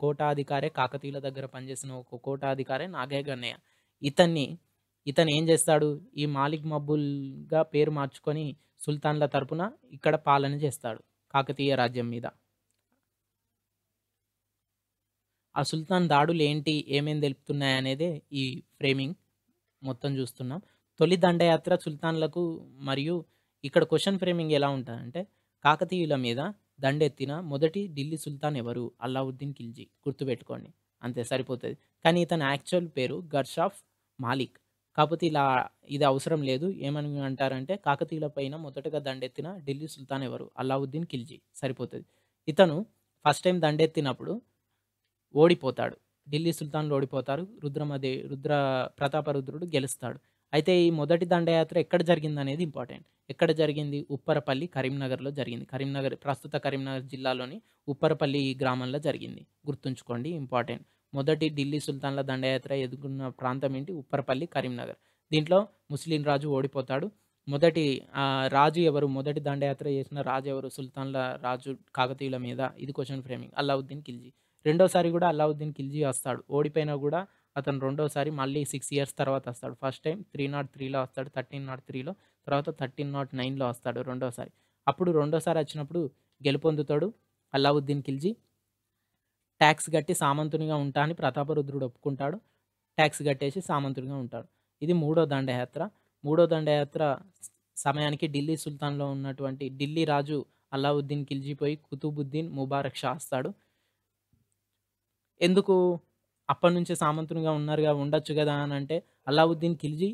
కోటాధికారే కాకతీయుల దగ్గర పనిచేసిన ఒక కోటాధికారే నాగయ్య గన్నయ్య. ఇతన్ని ఇతను ఏం చేస్తాడు? ఈ మాలిక్ మక్బూల్‌గా పేరు మార్చుకొని సుల్తాన్‌ల తరపున ఇక్కడ పాలన చేస్తాడు కాకతీయ రాజ్యం మీద. ఆ సుల్తాన్ దాడులేంటి? ఏమేం తెలుపుతున్నాయనేదే ఈ ఫ్రేమింగ్ మొత్తం చూస్తున్నాం. తొలి దండయాత్ర సుల్తాన్‌లకు మరియు ఇక్కడ క్వెషన్ ఫ్రేమింగ్ ఎలా ఉంటదంటే, కాకతీయుల మీద దండెత్తిన మొదటి ఢిల్లీ సుల్తాన్ ఎవరు? అల్లావుద్దీన్ ఖిల్జీ గుర్తుపెట్టుకోండి. అంతే సరిపోతది. కానీ ఇతని యాక్చువల్ పేరు గర్షాఫ్ మాలిక్. కాపోతే ఇది అవసరం లేదు. ఏమని అంటారంటే, కాకతీయుల పైన మొదటగా దండెత్తిన ఢిల్లీ సుల్తాన్ ఎవరు? అల్లావుద్దీన్ ఖిల్జీ సరిపోతది. ఇతను ఫస్ట్ టైమ్ దండెత్తినప్పుడు ఓడిపోతాడు. ఢిల్లీ సుల్తాన్‌లు ఓడిపోతారు. రుద్ర ప్రతాపరుద్రుడు గెలుస్తాడు. అయితే ఈ మొదటి దండయాత్ర ఎక్కడ జరిగిందనేది ఇంపార్టెంట్. ఎక్కడ జరిగింది? ఉప్పరపల్లి, కరీంనగర్‌లో జరిగింది. ప్రస్తుత కరీంనగర్ జిల్లాలోని ఉప్పరపల్లి గ్రామంలో జరిగింది. గుర్తుంచుకోండి ఇంపార్టెంట్. మొదటి ఢిల్లీ సుల్తాన్‌ల దండయాత్ర ఎదుర్కొన్న ప్రాంతం ఏంటి? ఉప్పరపల్లి, కరీంనగర్. దీంట్లో ముస్లిం రాజు ఓడిపోతాడు. రాజు ఎవరు? మొదటి దండయాత్ర చేసిన రాజు ఎవరు? సుల్తాన్‌ల రాజు కాకతీయుల మీద. ఇది క్వెషన్ ఫ్రేమింగ్. అల్లావుద్దీన్ ఖిల్జీ. రెండోసారి గూడా అల్లావుద్దీన్ ఖిల్జీ వస్తాడు. ఓడిపోయినా గూడా అతను రెండోసారి మళ్ళీ 6 ఇయర్స్ తర్వాత వస్తాడు. ఫస్ట్ టైమ్ 303లో వస్తాడు. 1303లో తర్వాత 1309లో వస్తాడు రెండోసారి. అప్పుడు రెండోసారి వచ్చినప్పుడు గెలుపొందుతాడు అల్లావుద్దీన్ ఖిల్జీ. టాక్స్ గట్టి సామంతునిగా ఉంటా అని ప్రతాపరుద్రుడు ఒప్పుకుంటాడు. టాక్స్ గట్టేసి సామంతుడిగా ఉంటాడు. ఇది మూడో దండయాత్ర. మూడో దండయాత్ర సమయానికి ఢిల్లీ సుల్తాన్‌లో ఉన్నటువంటి ఢిల్లీ రాజు అల్లావుద్దీన్ ఖిల్జీ పోయి కుతుబుద్దీన్ ముబారక్ షా వస్తాడు. ఎందుకు? అప్పటినుంచే సామంతునిగా ఉండొచ్చు గదా! అనంటే అల్లావుద్దీన్ ఖిల్జీ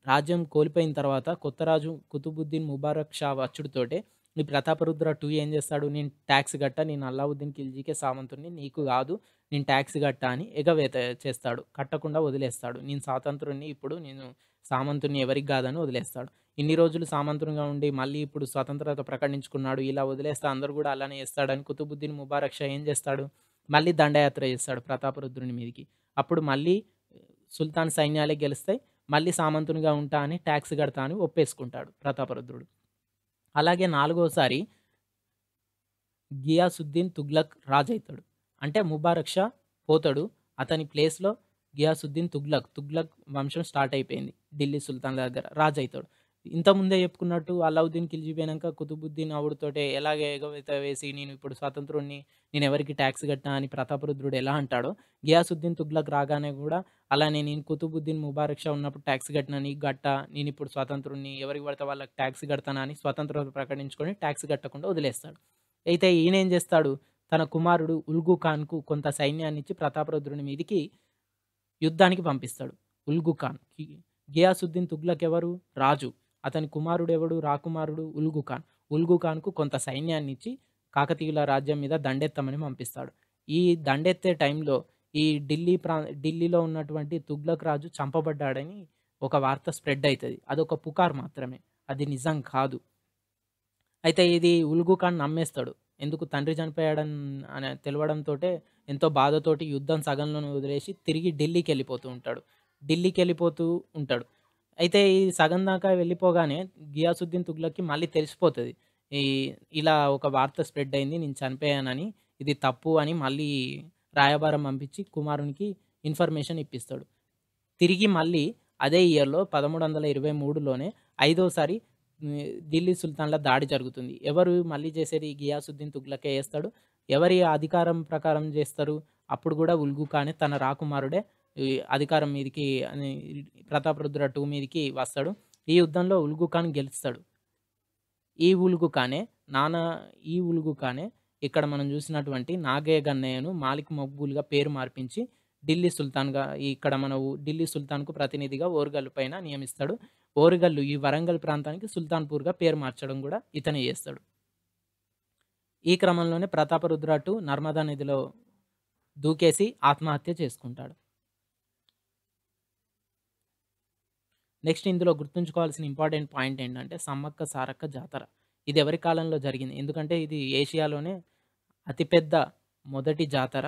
రాజ్యం కోల్పోయిన తర్వాత కొత్త రాజు కుతుబుద్దీన్ ముబారక్ షా వచ్చుడుతోటే ఈ ప్రతాపరుద్ర II ఏం జేస్తాడు, నేను టాక్స్ గట్టా, నేను అల్లావుద్దీన్ ఖిల్జీకే సామంతుడిని, నీకు గాదు, నేను టాక్స్ గట్టా అని ఎగవేత చేస్తాడు. కట్టకుండా వదిలేస్తాడు. నేను స్వాతంత్రుడిని, ఇప్పుడు నేను సామంతుడిని, ఎవరికి గాదని వదిలేస్తాడు. ఇన్ని రోజులు సామంతునిగా ఉండి మళ్ళీ ఇప్పుడు స్వతంత్రత ప్రకటించుకున్నాడు. ఇలా వదిలేస్తే అందరూ గూడా అలానే చేస్తాడని కుతుబుద్దీన్ ముబారక్ షా ఏం జేస్తాడు, మళ్ళీ దండయాత్ర చేస్తాడు ప్రతాపరుద్రుని మీదికి. అప్పుడు మళ్ళీ సుల్తాన్ సైన్యాలే గెలుస్తాయి. మళ్ళీ సామంతునిగా ఉంటా అని, టాక్స్ గడతా అని ఒప్పేసుకుంటాడు ప్రతాపరుద్రుడు. అలాగే నాలుగోసారి గియాసుద్దీన్ తుగ్లక్ రాజైతాడు. అంటే ముబారక్ షా పోతాడు. అతని ప్లేస్‌లో గియాసుద్దీన్ తుగ్లక్ వంశం స్టార్ట్ అయిపోయింది. ఢిల్లీ సుల్తాన్‌ల దగ్గర రాజైతాడు. ఇంతకుముందే చెప్పుకున్నట్టు అల్లావుద్దీన్ ఖిల్జీ పోయినంక కుతుబుద్దీన్ అవుడుతోటే ఎలాగ ఎగవేత వేసి నేను ఇప్పుడు స్వతంత్రుడిని, నేనెవరికీ టాక్స్ కట్టా అని ప్రతాపరుద్రుడు ఎలా అంటాడో, గియాసుద్దీన్ తుగ్లక్ రాగానే గూడా అలానే నేను కుతుబుద్దీన్ ముబారక్ షా ఉన్నప్పుడు టాక్స్ కట్టినా, నీకు గట్టా, నేనిప్పుడు స్వతంత్రుడిని, ఎవరికి పడితే వాళ్ళకి టాక్స్ కడతానా అని స్వతంత్రత ప్రకటించుకొని టాక్స్ కట్టకుండా వదిలేస్తాడు. అయితే ఈయనేం జేస్తాడు, తన కుమారుడు ఉల్గు ఖాన్‌కు కొంత సైన్యాన్నిచ్చి ప్రతాపరుద్రుని మీదికి యుద్ధానికి పంపిస్తాడు. ఉల్గు ఖాన్. గియాసుద్దీన్ తుగ్లక్ ఎవరు? రాజు. అతని కుమారుడెవడు? రాకుమారుడు ఉల్గు ఖాన్. ఉల్గు ఖాన్‌కు కొంత సైన్యాన్నిచ్చి కాకతీయుల రాజ్యం మీద దండెత్తమని పంపిస్తాడు. ఈ దండెత్తే టైంలో ఈ ఢిల్లీలో ఉన్నటువంటి తుగ్లక్ రాజు చంపబడ్డాడని ఒక వార్త స్ప్రెడ్ అయితది. అదొక పుకారు మాత్రమే. అది నిజం కాదు. అయితే ఇది ఉల్గు ఖాన్ నమ్మేస్తాడు. ఎందుకు తండ్రి చనిపోయాడని తెలవడంతోటే ఎంతో బాధతోటి యుద్ధం సగంలోనే వదిలేసి తిరిగి ఢిల్లీకెళ్ళిపోతూ ఉంటాడు. ఢిల్లీకెళ్ళిపోతూ ఉంటాడు. అయితే ఈ సగం దాకా వెళ్ళిపోగానే గియాసుద్దీన్ తుగ్లక్‌కి మళ్ళీ తెలిసిపోతది. ఈ ఇలా ఒక వార్త స్ప్రెడ్ అయింది, నేను చనిపోయానని. ఇది తప్పు అని మళ్ళీ రాయబారం పంపించి కుమారునికి ఇన్ఫర్మేషన్ ఇప్పిస్తాడు. తిరిగి మళ్ళీ అదే ఇయర్‌లో 1323లోనే ఐదోసారి ఢిల్లీ సుల్తాన్‌ల దాడి జరుగుతుంది. ఎవరు మళ్ళీ చేసేది, గియాసుద్దీన్ తుగ్లకే చేస్తాడు. ఎవరి అధికారం ప్రకారం చేస్తారు? అప్పుడు గూడా ఉల్గు ఖానే తన రాకుమారుడే ఈ అధికారం మీదికి అని ప్రతాపరుద్ర II మీదికి వస్తాడు. ఈ యుద్ధంలో ఉల్గు ఖాన్ గెలుస్తాడు. ఈ ఉలుగు ఖానే నానా ఈ ఉలుగు ఖానే ఇక్కడ మనం చూసినటువంటి నాగే గన్నయ్యను మాలిక్ మక్బూల్‌గా పేరు మార్పించి ఢిల్లీ సుల్తాన్‌గా, ఇక్కడ మన ఢిల్లీ సుల్తాన్‌కు ప్రతినిధిగా ఓరుగల్లు పైన నియమిస్తాడు. ఓరుగల్లు ఈ వరంగల్ ప్రాంతానికి సుల్తాన్‌పూర్‌గా పేరు మార్చడం గూడా ఇతనే చేస్తాడు. ఈ క్రమంలోనే ప్రతాపరుద్ర II నర్మదా నదిలో దూకేసి ఆత్మహత్య చేసుకుంటాడు. నెక్స్ట్ ఇందులో గుర్తుంచుకోవాల్సిన ఇంపార్టెంట్ పాయింట్ ఏంటంటే సమ్మక్క సారక్క జాతర. ఇది ఎవరి కాలంలో జరిగింది? ఎందుకంటే ఇది ఏషియాలోనే అతిపెద్ద మొదటి జాతర.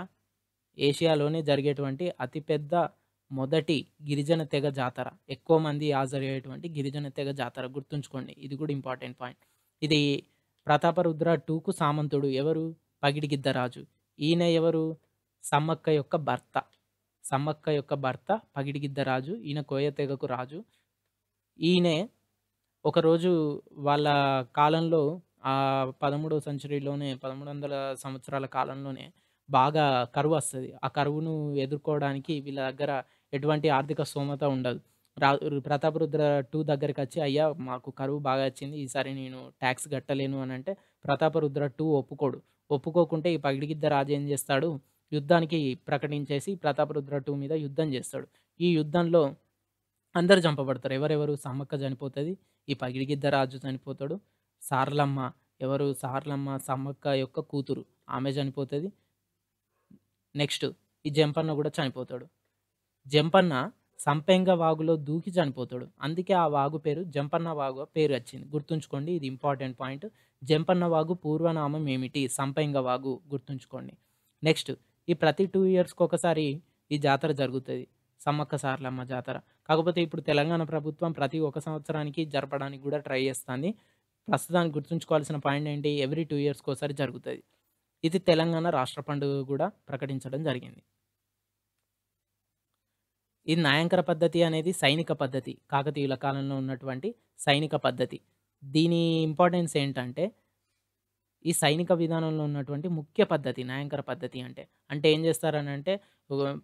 ఏషియాలోనే జరిగేటువంటి అతిపెద్ద మొదటి గిరిజన తెగ జాతర. ఎక్కువ మంది హాజరయ్యేటువంటి గిరిజన తెగ జాతర గుర్తుంచుకోండి. ఇది కూడా ఇంపార్టెంట్ పాయింట్. ఇది ప్రతాపరుద్ర IIకు సామంతుడు ఎవరు? పగిడిగిద్దరాజు. ఈయన ఎవరు? సమ్మక్క యొక్క భర్త. సమ్మక్క యొక్క భర్త పగిడిగిద్దరాజు. ఈయన కోయ తెగకు రాజు. ఈయనే ఒకరోజు వాళ్ళ కాలంలో 13వ సెంచరీలోనే 1300 సంవత్సరాల కాలంలోనే బాగా కరువొస్తది. ఆ కరువును ఎదుర్కోవడానికి వీళ్ళ దగ్గర ఎటువంటి ఆర్థిక స్తోమత ఉండదు. రా ప్రతాపరుద్ర II దగ్గరికచ్చి, "అయ్యా! మాకు కరువు బాగా వచ్చింది. ఈసారి నేను టాక్స్ కట్టలేను" అనంటే ప్రతాపరుద్ర II ఒప్పుకోడు. ఒప్పుకోకుంటే ఈ పగిడిగిద్ద రాజు ఏం చేస్తాడు, యుద్ధానికి ప్రకటించేసి ప్రతాపరుద్ర II మీద యుద్ధం చేస్తాడు. ఈ యుద్ధంలో అందరూ చంపబడతారు. ఎవరెవరు? సమ్మక్క చనిపోతది. ఈ పగిడిగిద్ద రాజు చనిపోతాడు. సారలమ్మ సారలమ్మ సమ్మక్క యొక్క కూతురు. ఆమె చనిపోతది. నెక్స్ట్ ఈ జంపన్న గూడా చనిపోతాడు. జంపన్న సంపెంగ వాగులో దూకి చనిపోతాడు. అందుకే ఆ వాగు పేరు జంపన్న వాగు పేరు వచ్చింది. గుర్తుంచుకోండి. ఇది ఇంపార్టెంట్ పాయింట్. జంపన్న వాగు పూర్వనామం ఏమిటి? సంపెంగ వాగు గుర్తుంచుకోండి. నెక్స్ట్ ఈ ప్రతి 2 ఇయర్స్‌కొకసారి ఈ జాతర జరుగుతది. సమ్మక్క సారలమ్మ జాతర. కాకపోతే ఇప్పుడు తెలంగాణ ప్రభుత్వం ప్రతి ఒక సంవత్సరానికి జరపడానికి గూడా ట్రై చేస్తాంది. ప్రస్తుతానికి గుర్తుంచుకోవాల్సిన పాయింట్ ఏంటి? ఎవ్రీ 2 ఇయర్స్‌కోసారి జరుగుతది. ఇది తెలంగాణ రాష్ట్ర పండుగ గూడా ప్రకటించడం జరిగింది. ఈ నాయంకర పద్ధతి అనేది సైనిక పద్ధతి. కాకతీయుల కాలంలో ఉన్నటువంటి సైనిక పద్ధతి. దీని ఇంపార్టెన్స్ ఏంటంటే, ఈ సైనిక విధానంలో ఉన్నటువంటి ముఖ్య పద్ధతి నాయంకర పద్ధతి అంటే. అంటే ఏం చేస్తారనంటే,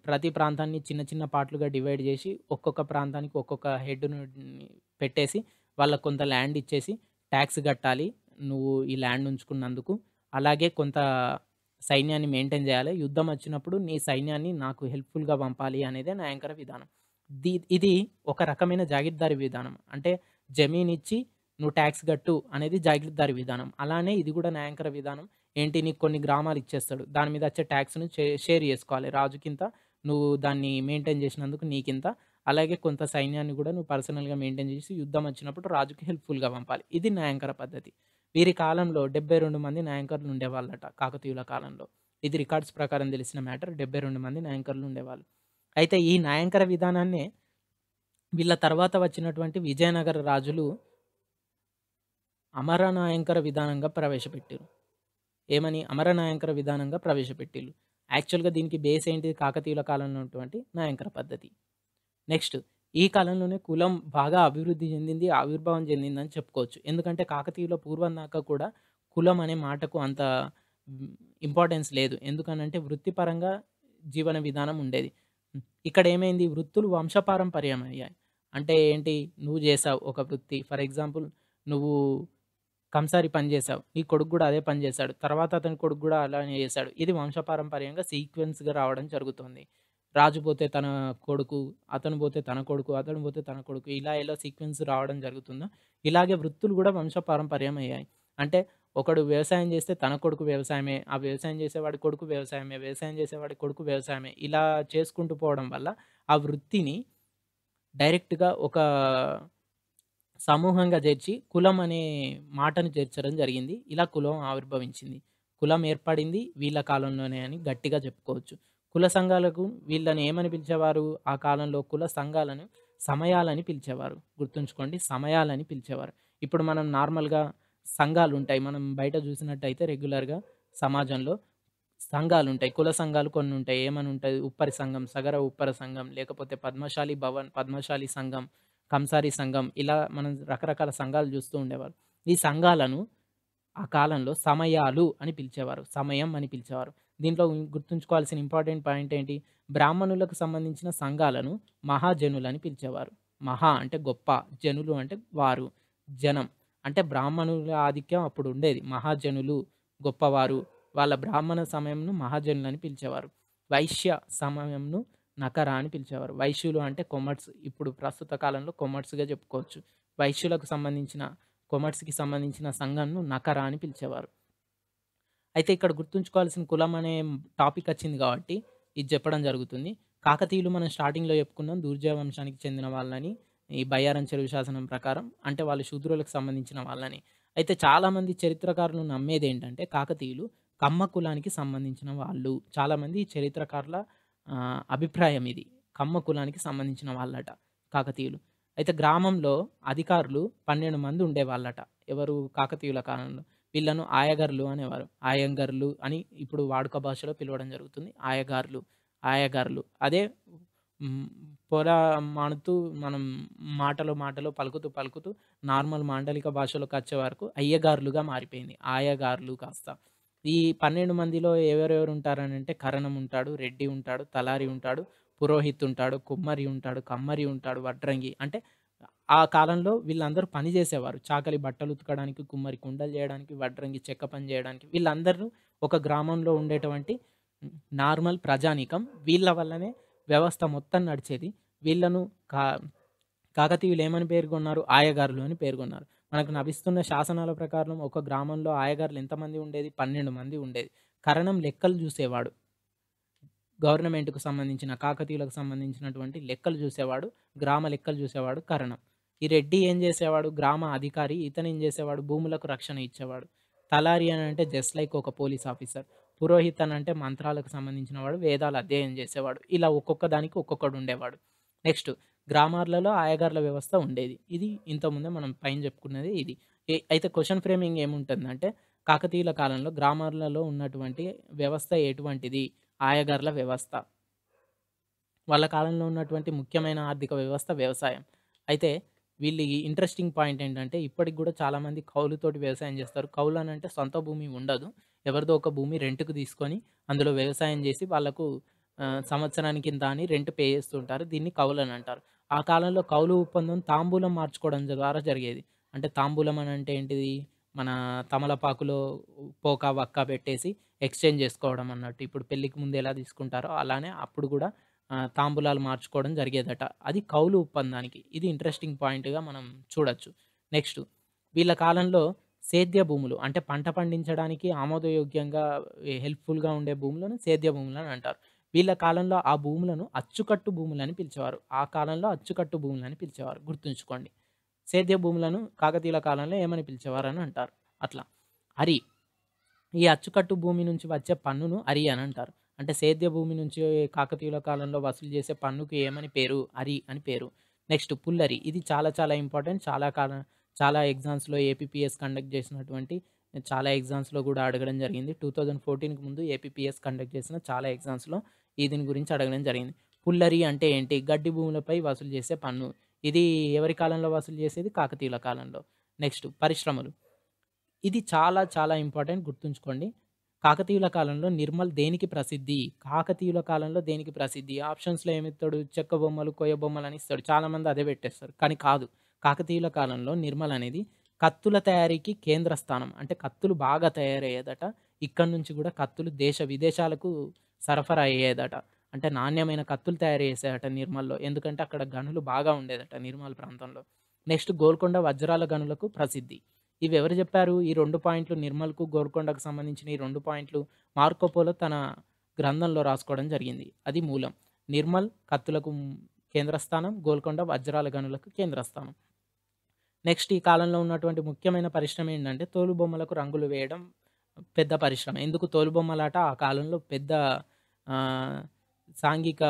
ప్రతి ప్రాంతాన్ని చిన్న చిన్న పార్ట్‌లుగా డివైడ్ చేసి, ఒక్కొక్క ప్రాంతానికి ఒక్కొక్క హెడ్‌ను పెట్టేసి, వాళ్ళకి కొంత ల్యాండ్ ఇచ్చేసి, టాక్స్ కట్టాలి నువ్వు ఈ ల్యాండ్ ఉంచుకున్నందుకు. అలాగే కొంత సైన్యాన్ని మెయింటైన్ జేయాలి. యుద్ధం వచ్చినప్పుడు నీ సైన్యాన్ని నాకు హెల్ప్‌ఫుల్‌గా పంపాలి అనేదే న్యాయంకర విధానం. ఇది ఒక రకమైన జాగీర్దారీ విధానం. అంటే జమీనిచ్చి నువ్వు టాక్స్ గట్టు అనేది జాగీర్దారీ విధానం. అలానే ఇది గూడా న్యాయంకర విధానం. ఏంటి నీకు కొన్ని గ్రామాలు ఇచ్చేస్తాడు. దాని మీద వచ్చే టాక్స్‌ను షేర్ జేసుకోవాలి. రాజుకింత, నువ్వు దాన్ని మెయింటైన్ జేసినందుకు నీకింత. అలాగే కొంత సైన్యాన్ని గూడా నువ్వు పర్సనల్‌గా మెయింటైన్ జేసి యుద్ధం వచ్చినప్పుడు రాజుకి హెల్ప్‌ఫుల్‌గా పంపాలి. ఇది న్యాయంకర పద్ధతి. వీరి కాలంలో 72 మంది నాయంకర్లు ఉండేవాళ్ళట కాకతీయుల కాలంలో. ఇది రికార్డ్స్ ప్రకారం తెలిసిన మ్యాటర్. 72 మంది నాయంకర్లు ఉండేవాళ్ళు. అయితే ఈ నాయంకర విధానాన్నే వీళ్ళ తర్వాత వచ్చినటువంటి విజయనగర రాజులు అమరనాయంకర విధానంగా ప్రవేశపెట్టిర్రు. ఏమని? అమరనాయంకర విధానంగా ప్రవేశపెట్టిల్లు. యాక్చువల్‌గా దీనికి బేస్ ఏంటిది? కాకతీయుల కాలంలో ఉన్నటువంటి నాయంకర పద్ధతి. నెక్స్ట్ ఈ కాలంలోనే కులం బాగా అభివృద్ధి చెందింది, ఆవిర్భావం చెందిందని చెప్పుకోవచ్చు. ఎందుకంటే కాకతీయుల పూర్వం దాకా కూడా కులం అనే మాటకు అంత హ్మ్, ఇంపార్టెన్స్ లేదు. ఎందుకనంటే వృత్తిపరంగా జీవన విధానం ఉండేది. ఇక్కడ ఏమైంది? వృత్తులు వంశపారంపర్యమయ్యాయి. అంటే ఏంటి? నువ్వు చేసావు ఒక వృత్తి. ఫర్ ఎగ్జాంపుల్ నువ్వు కంసారి పని చేసావు. నీ కొడుకు గూడా అదే పని చేశాడు. తర్వాత అతని కొడుకు గూడా అలానే చేశాడు. ఇది వంశపారంపర్యంగా సీక్వెన్స్‌గా రావడం జరుగుతుంది. రాజు పోతే తన కొడుకు, అతను పోతే తన కొడుకు, అతను పోతే తన కొడుకు ఇలా ఎలా సీక్వెన్స్ రావడం జరుగుతుందో, ఇలాగే వృత్తులు గూడా వంశపారంపర్యం అయ్యాయి. అంటే ఒకడు వ్యవసాయం చేస్తే తన కొడుకు వ్యవసాయమే, ఆ వ్యవసాయం చేసేవాడి కొడుకు వ్యవసాయమే, వ్యవసాయం చేసేవాడి కొడుకు వ్యవసాయమే. ఇలా చేసుకుంటూ పోవడం వల్ల ఆ వృత్తిని డైరెక్ట్‌గా ఒక సమూహంగా చేర్చి కులం అనే మాటను చేర్చడం జరిగింది. ఇలా కులం ఆవిర్భవించింది. కులం ఏర్పడింది వీళ్ళ కాలంలోనే అని గట్టిగా చెప్పుకోవచ్చు. కుల సంఘాలకు వీళ్ళని ఏమని పిలిచేవారు? ఆ కాలంలో కుల సంఘాలను సమయాలని పిలిచేవారు. గుర్తుంచుకోండి, సమయాలని పిలిచేవారు. ఇప్పుడు మనం నార్మల్‌గా సంఘాలుంటాయి. మనం బయట చూసినట్టయితే రెగ్యులర్‌గా సమాజంలో సంఘాలుంటాయి. కుల సంఘాలు కొన్నుంటాయి. ఏమనుంటది? ఉప్పరి సంఘం, సగర ఉప్పర సంఘం, లేకపోతే పద్మశాలి భవన్, పద్మశాలి సంఘం, కంసారి సంఘం ఇలా మనం రకరకాల సంఘాలు జూస్తూ ఉండేవారు. ఈ సంఘాలను ఆ కాలంలో సమయాలు అని పిలిచేవారు. సమయం అని పిలిచేవారు. దీంట్లో గుర్తుంచుకోవాల్సిన ఇంపార్టెంట్ పాయింట్ ఏంటి? బ్రాహ్మణులకు సంబంధించిన సంఘాలను మహాజనులని పిలిచేవారు. మహా అంటే గొప్ప, జనులు అంటే వారు, జనం. అంటే బ్రాహ్మణుల ఆధిక్యం అప్పుడుండేది. మహాజనులు, గొప్పవారు. వాళ్ళ బ్రాహ్మణ సమయంను మహాజనులని పిలిచేవారు. వైశ్య సమయంను నకర అని పిలిచేవారు. వైశ్యులు అంటే కొమర్స్. ఇప్పుడు ప్రస్తుత కాలంలో కొమర్స్‌గా చెప్పుకోవచ్చు. వైశ్యులకు సంబంధించిన కొమర్స్‌కి సంబంధించిన సంఘంను నకర అని పిలిచేవారు. అయితే ఇక్కడ గుర్తుంచుకోవాల్సిన కులం అనే టాపిక్ వచ్చింది కాబట్టి ఇది చెప్పడం జరుగుతుంది. కాకతీయులు మనం స్టార్టింగ్‌లో చెప్పుకున్నాం దుర్జయ వంశానికి చెందిన వాళ్ళని ఈ బయ్యారం చెరువు శాసనం ప్రకారం. అంటే వాళ్ళు శూద్రులకు సంబంధించిన వాళ్ళని. అయితే చాలామంది చరిత్రకారులు నమ్మేదేంటంటే కాకతీయులు కమ్మ కులానికి సంబంధించిన వాళ్ళు. చాలామంది చరిత్రకారుల అభిప్రాయం ఇది. కమ్మ కులానికి సంబంధించిన వాళ్ళట కాకతీయులు. అయితే గ్రామంలో అధికారులు 12 మంది ఉండేవాళ్ళట. ఎవరు? కాకతీయుల కాలంలో. వీళ్ళను ఆయగర్లు అనేవారు. ఆయంగర్లు అని ఇప్పుడు వాడుక భాషలో పిలవడం జరుగుతుంది. ఆయగార్లు, ఆయగార్లు. అదే హ్మ్. పొల మానుతూ మనం మాటలో పలుకుతూ, పలుకుతూ నార్మల్ మాండలిక భాషలోకొచ్చే వరకు అయ్యగార్లుగా మారిపోయింది. ఆయగార్లు కాస్త. ఈ 12 మందిలో ఎవరెవరు ఉంటారనంటే కరణం ఉంటాడు, రెడ్డి ఉంటాడు, తలారి ఉంటాడు, పురోహిత్ ఉంటాడు, కుమ్మరి ఉంటాడు, కమ్మరి ఉంటాడు, వడ్రంగి. అంటే ఆ కాలంలో వీళ్ళందరూ పని జేసేవారు. చాకలి బట్టలు ఉతకడానికి, కుమ్మరి కుండలు జేయడానికి, వడ్రంగి చెక్క పని జేయడానికి వీళ్ళందరూ ఒక గ్రామంలో ఉండేటువంటి నార్మల్ ప్రజానీకం. వీళ్ళ వల్లనే వ్యవస్థ మొత్తం నడిచేది. వీళ్ళను కా కాకతీయులు ఏమని పేర్కొన్నారు? ఆయగారులు అని పేర్కొన్నారు. మనకు లభిస్తున్న శాసనాల ప్రకారం ఒక గ్రామంలో ఆయగారులు ఎంతమంది ఉండేది? 12 మంది ఉండేది. కరణం లెక్కలు జూసేవాడు. గవర్నమెంట్‌కు సంబంధించిన, కాకతీయులకు సంబంధించినటువంటి లెక్కలు జూసేవాడు. గ్రామ లెక్కలు జూసేవాడు కరణం. ఈ రెడ్డి ఏం జేసేవాడు? గ్రామ అధికారి. ఇతనేం జేసేవాడు? భూములకు రక్షణ ఇచ్చేవాడు. తలారి అనంటే జస్ట్ లైక్ ఒక పోలీస్ ఆఫీసర్. పురోహిత్ అనంటే మంత్రాలకు సంబంధించిన వాడు. వేదాలు అధ్యయనం జేసేవాడు. ఇలా ఒక్కొక్క దానికి ఒక్కొక్కడుండేవాడు. నెక్స్ట్ గ్రామాలలో ఆయగార్ల వ్యవస్థ ఉండేది. ఇది ఇంతకుముందే మనం పైన జెప్పుకున్నది ఇది. అయితే క్వెషన్ ఫ్రేమింగ్ ఏముంటుందంటే, కాకతీయుల కాలంలో గ్రామాలలో ఉన్నటువంటి వ్యవస్థ ఎటువంటిది? ఆయగార్ల వ్యవస్థ. వాళ్ళ కాలంలో ఉన్నటువంటి ముఖ్యమైన ఆర్థిక వ్యవస్థ వ్యవసాయం. అయితే వీళ్ళి ఇంట్రెస్టింగ్ పాయింట్ ఏంటంటే, ఇప్పటికి గూడా చాలామంది కౌలుతోటి వ్యవసాయం జేస్తారు. కౌలనంటే సొంత భూమి ఉండదు. ఎవరిదో ఒక భూమి రెంట్‌కి తీసుకొని, అందులో వ్యవసాయం జేసి వాళ్ళకు సంవత్సరానికి ఇంత అని రెంట్ పే చేస్తూ ఉంటారు. దీన్ని కౌలనంటారు. ఆ కాలంలో కౌలు ఒప్పందం తాంబూలం మార్చుకోవడం ద్వారా జరిగేది. అంటే తాంబూలం అనంటే ఏంటిది? మన తమలపాకులో పోక, వక్క పెట్టేసి ఎక్స్‌చేంజ్ జేసుకోవడం అన్నట్టు. ఇప్పుడు పెళ్ళికి ముందు ఎలా తీసుకుంటారో అలానే అప్పుడు గూడా తాంబూలాలు మార్చుకోవడం జరిగేదట. అది కౌలు ఒప్పందానికి. ఇది ఇంట్రెస్టింగ్ పాయింట్‌గా మనం చూడొచ్చు. నెక్స్ట్ వీళ్ళ కాలంలో సేద్య భూములు అంటే పంట పండించడానికి ఆమోదయోగ్యంగా హెల్ప్‌ఫుల్‌గా ఉండే భూములను సేద్య భూములని అంటారు. వీళ్ళ కాలంలో ఆ భూములను అచ్చుకట్టు భూములని పిలిచేవారు. ఆ కాలంలో అచ్చుకట్టు భూములని పిలిచేవారు. గుర్తుంచుకోండి. సేద్య భూములను కాకతీయుల కాలంలో ఏమని పిలిచేవారని అంటారు. అట్లా. అరి ఈ అచ్చుకట్టు భూమి నుంచి వచ్చే పన్నును అరి అని అంటారు. అంటే సేద్య భూమి నుంచి కాకతీయుల కాలంలో వసూలు చేసే పన్నుకి ఏమని పేరు? అరి అని పేరు. నెక్స్ట్ పుల్లరి. ఇది చాలా చాలా ఇంపార్టెంట్. చాలా ఎగ్జామ్స్‌లో ఏపీపీఎస్ కండక్ట్ చేసినటువంటి చాలా ఎగ్జామ్స్‌లో కూడా అడగడం జరిగింది. 2014కి ముందు ఏపీపీఎస్ కండక్ట్ చేసిన చాలా ఎగ్జామ్స్‌లో దీని గురించి అడగడం జరిగింది. పుల్లరి అంటే ఏంటి? గడ్డి భూములపై వసూలు చేసే పన్ను. ఇది ఎవరి కాలంలో వసూలు చేసేది? కాకతీయుల కాలంలో. నెక్స్ట్ పరిశ్రమలు. ఇది చాలా చాలా ఇంపార్టెంట్ గుర్తుంచుకోండి. కాకతీయుల కాలంలో నిర్మల్ దేనికి ప్రసిద్ధి? కాకతీయుల కాలంలో దేనికి ప్రసిద్ధి? ఆప్షన్స్‌లో ఏమిస్తాడు? చెక్క బొమ్మలు, కొయ్య బొమ్మలని ఇస్తాడు. చాలామంది అదే పెట్టేస్తారు. కానీ కాదు. కాకతీయుల కాలంలో నిర్మల్ అనేది కత్తుల తయారీకి కేంద్ర స్థానం. అంటే కత్తులు బాగా తయారయ్యేదట. ఇక్కడి నుంచి గూడా కత్తులు దేశ విదేశాలకు సరఫరా అయ్యేదట. అంటే నాణ్యమైన కత్తులు తయారు చేసేదట నిర్మల్‌లో. ఎందుకంటే అక్కడ గనులు బాగా ఉండేదట నిర్మల్ ప్రాంతంలో. నెక్స్ట్ గోల్కొండ వజ్రాల గనులకు ప్రసిద్ధి. ఇవెవరు జెప్పారు? ఈ 2 పాయింట్లు నిర్మల్‌కు, గోల్కొండకు సంబంధించిన ఈ 2 పాయింట్లు మార్కోపోలో తన గ్రంథంలో రాసుకోవడం జరిగింది. అది మూలం. నిర్మల్ కత్తులకు కేంద్ర స్థానం, గోల్కొండ వజ్రాల గనులకు కేంద్ర స్థానం. నెక్స్ట్ ఈ కాలంలో ఉన్నటువంటి ముఖ్యమైన పరిశ్రమ ఏంటంటే తోలుబొమ్మలకు రంగులు వేయడం పెద్ద పరిశ్రమ. ఎందుకు తోలుబొమ్మలాట ఆ కాలంలో పెద్ద ఆహ్, సాంఘిక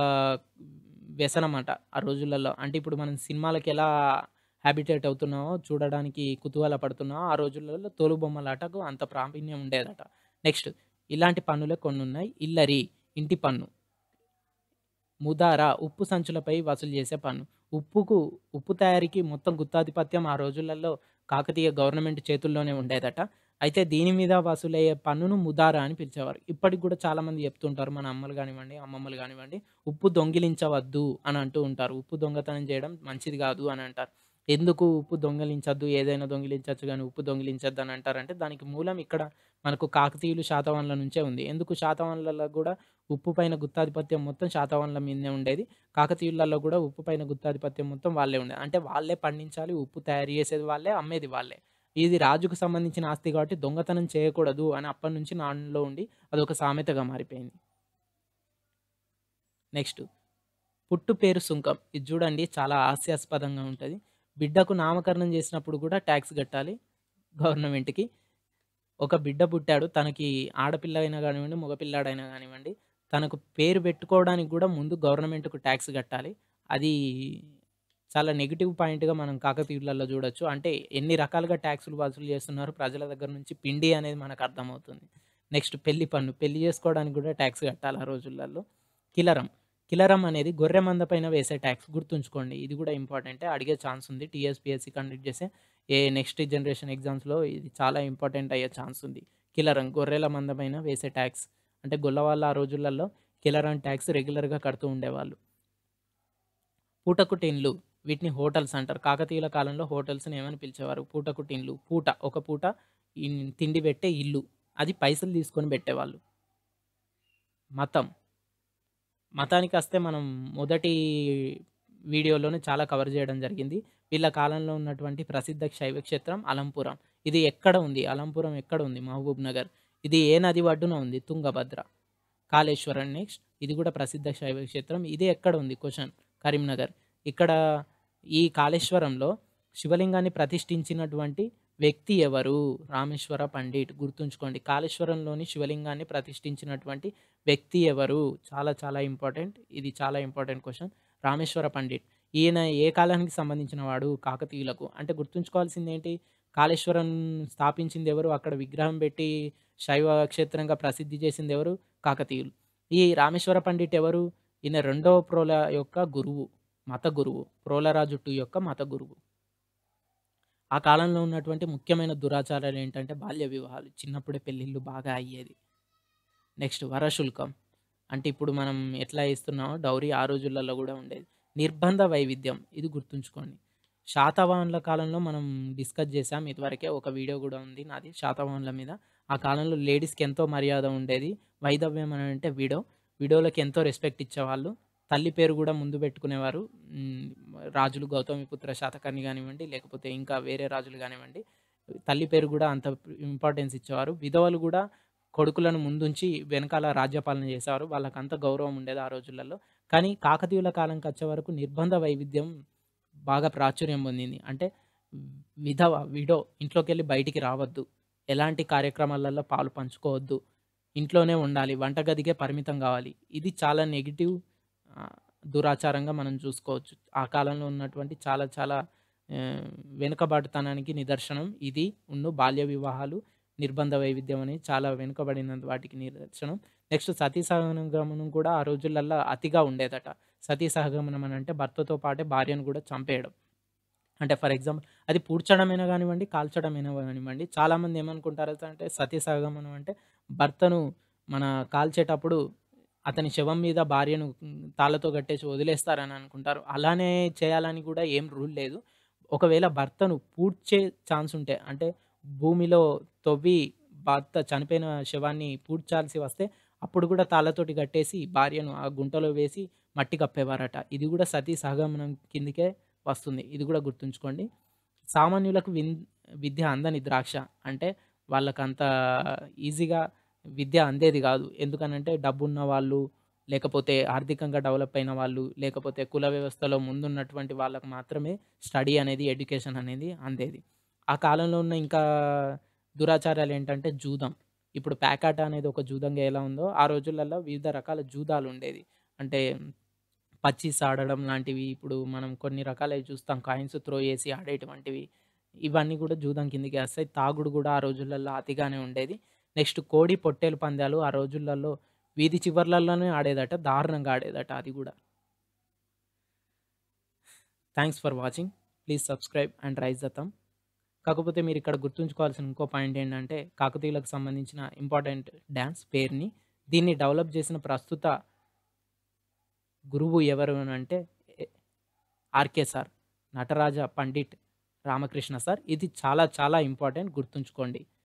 వ్యసనమట ఆ రోజులలో. అంటే ఇప్పుడు మనం సినిమాలకెలా హాబిటేట్ అవుతున్నామో, చూడడానికి కుతూహల పడుతున్నామో, ఆ రోజులలో తోలుబొమ్మలాటకు అంత ప్రావీణ్యం ఉండేదట. నెక్స్ట్ ఇలాంటి పన్నులే కొన్నున్నాయి. ఇల్లరి ఇంటి పన్ను. ముదార ఉప్పు సంచులపై వసూలు చేసే పన్ను. ఉప్పు తయారీకి మొత్తం గుత్తాధిపత్యం ఆ రోజులలో కాకతీయ గవర్నమెంట్ చేతుల్లోనే ఉండేదట. అయితే దీని మీద వసూలయ్యే పన్నును ముదార అని పిలిచేవారు. ఇప్పటికి గూడా చాలామంది చెప్తుంటారు. మన అమ్మలు గానివ్వండి, అమ్మమ్మలు గానివ్వండి, ఉప్పు దొంగిలించవద్దు అని అంటూ ఉంటారు. ఉప్పు దొంగతనం చేయడం మంచిది గాదు అని అంటారు. ఎందుకు ఉప్పు దొంగిలించొద్దు, ఏదైనా దొంగిలించొచ్చు గానీ ఉప్పు దొంగిలించొద్దు అని అంటారంటే దానికి మూలం ఇక్కడ మనకు కాకతీయులు, శాతవాహనుల నుంచే ఉంది. ఎందుకు శాతవాహనులలో గూడా ఉప్పు పైన గుత్తాధిపత్యం మొత్తం శాతవాహనుల మీదనే ఉండేది. కాకతీయులలో గూడా ఉప్పు పైన గుత్తాధిపత్యం మొత్తం వాళ్ళే ఉండేది. అంటే వాళ్ళే పండించాలి, ఉప్పు తయారు చేసేది వాళ్ళే, అమ్మేది వాళ్ళే. ఇది రాజుకు సంబంధించిన ఆస్తి కాబట్టి దొంగతనం చేయకూడదు అని అప్పటినుంచి నానులో ఉండి అదొక సామెతగా మారిపోయింది. నెక్స్ట్ పుట్టు పేరు సుంకం. ఇది చూడండి చాలా హాస్యాస్పదంగా ఉంటది. బిడ్డకు నామకరణం చేసినప్పుడు కూడా టాక్స్ కట్టాలి గవర్నమెంట్‌కి. ఒక బిడ్డ పుట్టాడు. తనకి ఆడపిల్ల అయినా గానివ్వండి, మగ పిల్లాడైనా గానివ్వండి, తనకు పేరు పెట్టుకోవడానికి గూడా ముందు గవర్నమెంట్‌కు టాక్స్ కట్టాలి. అది చాలా నెగెటివ్ పాయింట్‌గా మనం కాకతీయులలో చూడొచ్చు. అంటే ఎన్ని రకాలుగా టాక్సులు వసూలు చేస్తున్నారు ప్రజల దగ్గర నుంచి పిండి అనేది మనకు అర్థమవుతుంది. నెక్స్ట్ పెళ్లి పన్ను. పెళ్లి చేసుకోవడానికి గూడా టాక్స్ కట్టాలి ఆ రోజులలో. కిలరం. కిలరం అనేది గొర్రె మంద పైన వేసే టాక్స్ గుర్తుంచుకోండి. ఇది గూడా ఇంపార్టెంటే. అడిగే ఛాన్స్ ఉంది. టీఎస్‌పీఎస్‌సీ కండక్ట్ చేసే నెక్స్ట్ జనరేషన్ ఎగ్జామ్స్‌లో ఇది చాలా ఇంపార్టెంట్ అయ్యే ఛాన్స్ ఉంది. కిలరం గొర్రెల మంద పైన వేసే టాక్స్. అంటే గొల్లవాళ్ళు ఆ రోజులలో కిలరం టాక్స్ రెగ్యులర్‌గా కడుతూ ఉండేవాళ్ళు. పూటకుటిన్లు వీటిని హోటల్స్ అంటారు. కాకతీయుల కాలంలో హోటల్స్‌ని ఏమని పిలిచేవారు? పూటకుటిన్లు. ఒక పూట తిండి పెట్టే ఇల్లు. అది పైసలు తీసుకొని పెట్టేవాళ్ళు. మతం. మతానికొస్తే మనం మొదటి వీడియోలోనే చాలా కవర్ చేయడం జరిగింది. వీళ్ళ కాలంలో ఉన్నటువంటి ప్రసిద్ధ శైవ క్షేత్రం అలంపురం. ఇది ఎక్కడ ఉంది? అలంపురం ఎక్కడ ఉంది? మహబూబ్‌నగర్. ఇది ఏ నది ఒడ్డున ఉంది? తుంగభద్ర. కాళేశ్వరం నెక్స్ట్. ఇది కూడా ప్రసిద్ధ శైవ క్షేత్రం. ఇది ఎక్కడ ఉంది? క్వెషన్ కరీంనగర్. ఇక్కడ ఈ కాళేశ్వరంలో శివలింగాన్ని ప్రతిష్ఠించినటువంటి వ్యక్తి ఎవరు? రామేశ్వర పండిట్. గుర్తుంచుకోండి. కాళేశ్వరంలోని శివలింగాన్ని ప్రతిష్ఠించినటువంటి వ్యక్తి ఎవరు? చాలా చాలా ఇంపార్టెంట్. ఇది చాలా ఇంపార్టెంట్ క్వెషన్. రామేశ్వర పండిట్. ఈయన ఏ కాలానికి సంబంధించిన వాడు? కాకతీయులకు. అంటే గుర్తుంచుకోవాల్సిందేంటి? కాళేశ్వరం స్థాపించింది ఎవరు? అక్కడ విగ్రహం పెట్టి శైవ క్షేత్రంగా ప్రసిద్ధి చేసింది ఎవరు? కాకతీయులు. ఈ రామేశ్వర పండిట్ ఎవరు? ఈయన రెండవ ప్రోల యొక్క గురువు. మత గురువు. ప్రోలరాజు II యొక్క మత గురువు. ఆ కాలంలో ఉన్నటువంటి ముఖ్యమైన దురాచారాలేంటంటే బాల్య వివాహాలు. చిన్నప్పుడే పెళ్ళిళ్ళు బాగా అయ్యేది. నెక్స్ట్ వరశుల్కం. అంటే ఇప్పుడు మనం ఎట్లా ఇస్తున్నామో డౌరీ ఆ రోజులలో గూడా ఉండేది. నిర్బంధ వైవిధ్యం. ఇది గుర్తుంచుకోండి. శాతవాహనుల కాలంలో మనం డిస్కస్ చేసాం ఇదివరకే. ఒక వీడియో గూడా ఉంది నాది శాతవాహనుల మీద. ఆ కాలంలో లేడీస్‌కి ఎంతో మర్యాద ఉండేది. వైధవ్యం అని అంటే విడో. విడోలకి ఎంతో రెస్పెక్ట్ ఇచ్చేవాళ్ళు. తల్లి పేరు గూడా ముందు పెట్టుకునేవారు. హ్మ్. రాజులు గౌతమిపుత్ర శాతకర్ణి గానివ్వండి, లేకపోతే ఇంకా వేరే రాజులు గానివ్వండి. తల్లి పేరు గూడా అంత ఇంపార్టెన్స్ ఇచ్చేవారు. విధవలు గూడా కొడుకులను ముందుంచి వెనకాల రాజ్యపాలన చేసేవారు. వాళ్ళకంత గౌరవం ఉండేది ఆ రోజులలో. కానీ కాకతీయుల కాలంకొచ్చే వరకు నిర్బంధ వైవిధ్యం బాగా ప్రాచుర్యం పొందింది. అంటే విడో ఇంట్లోకెళ్ళి బయటికి రావద్దు. ఎలాంటి కార్యక్రమాలలో పాలు పంచుకోవద్దు. ఇంట్లోనే ఉండాలి. వంటగదికే పరిమితం గావాలి. ఇది చాలా నెగెటివ్ ఆహ్, దురాచారంగా మనం చూసుకోవచ్చు. ఆ కాలంలో ఉన్నటువంటి చాలా చాలా ఆహ్, వెనుకబాటుతనానికి నిదర్శనం ఇది. బాల్య వివాహాలు, నిర్బంధ వైవిధ్యం అనేది చాలా వెనుకబడిన వాటికి నిదర్శనం. నెక్స్ట్ సతీ సహగమనం కూడా ఆ రోజులల్ల అతిగా ఉండేదట. సతీ సహగమనం అనంటే భర్తతో పాటే భార్యను గూడా చంపేయడం. అంటే ఫర్ ఎగ్జాంపుల్ అది పూడ్చడమైనా గానివ్వండి, కాల్చడమైనా గానివ్వండి. చాలామంది ఏమనుకుంటారంటే సతీ సహగమనం అంటే భర్తను మన కాల్చేటప్పుడు అతని శవం మీద భార్యను తాళ్ళతో కట్టేసి వదిలేస్తారని అనుకుంటారు. అలానే చేయాలని గూడా ఏం రూల్ లేదు. ఒకవేళ భర్తను పూడ్చే ఛాన్స్ ఉంటే అంటే భూమిలో తవ్వి భర్త చనిపోయిన శవాన్ని పూడ్చాల్సి వస్తే అప్పుడు గూడా తాళ్ళతోటి కట్టేసి భార్యను ఆ గుంటలో వేసి మట్టి కప్పేవారట. ఇది గూడా సతీ సహగమనం కిందకే వస్తుంది. ఇది గూడా గుర్తుంచుకోండి. సామాన్యులకు విద్య అందని ద్రాక్ష. అంటే వాళ్ళకంత ఈజీగా విద్య అందేది గాదు. ఎందుకనంటే డబ్బున్న వాళ్ళు, లేకపోతే ఆర్థికంగా డెవలప్ అయిన వాళ్ళు, లేకపోతే కుల వ్యవస్థలో ముందున్నటువంటి వాళ్ళకి మాత్రమే స్టడీ అనేది, ఎడ్యుకేషన్ అనేది అందేది. ఆ కాలంలో ఉన్న ఇంకా దురాచారాలేంటంటే జూదం. ఇప్పుడు ప్యాకాట అనేది ఒక జూదంగా ఎలా ఉందో, ఆ రోజులలో వివిధ రకాల జూదాలుండేది. అంటే పచ్చీస్ ఆడడం లాంటివి, ఇప్పుడు మనం కొన్ని రకాలవి చూస్తాం. కాయిన్స్ త్రో చేసి ఆడేటువంటివి. ఇవన్నీ గూడా జూదం కిందకే వస్తాయి. తాగుడు గూడా ఆ రోజులల్లో అతిగానే ఉండేది. నెక్స్ట్ కోడి, పొట్టేలు పందాలు ఆ రోజులల్లో వీధి చివర్లల్లోనే ఆడేదట. దారుణంగా ఆడేదట అది గూడా. Thanks for watching. Please subscribe and raise the thumb. కాకపోతే మీరిక్కడ గుర్తుంచుకోవాల్సిన ఇంకో పాయింట్ ఏంటంటే, కాకతీయులకు సంబంధించిన ఇంపార్టెంట్ డాన్స్ పేరుని, దీన్ని డెవలప్ చేసిన ప్రస్తుత గురువు ఎవరు అనంటే A RK sir. Nataraja Pandit Ramakrishna sir. ఇది చాలా చాలా ఇంపార్టెంట్ గుర్తుంచుకోండి.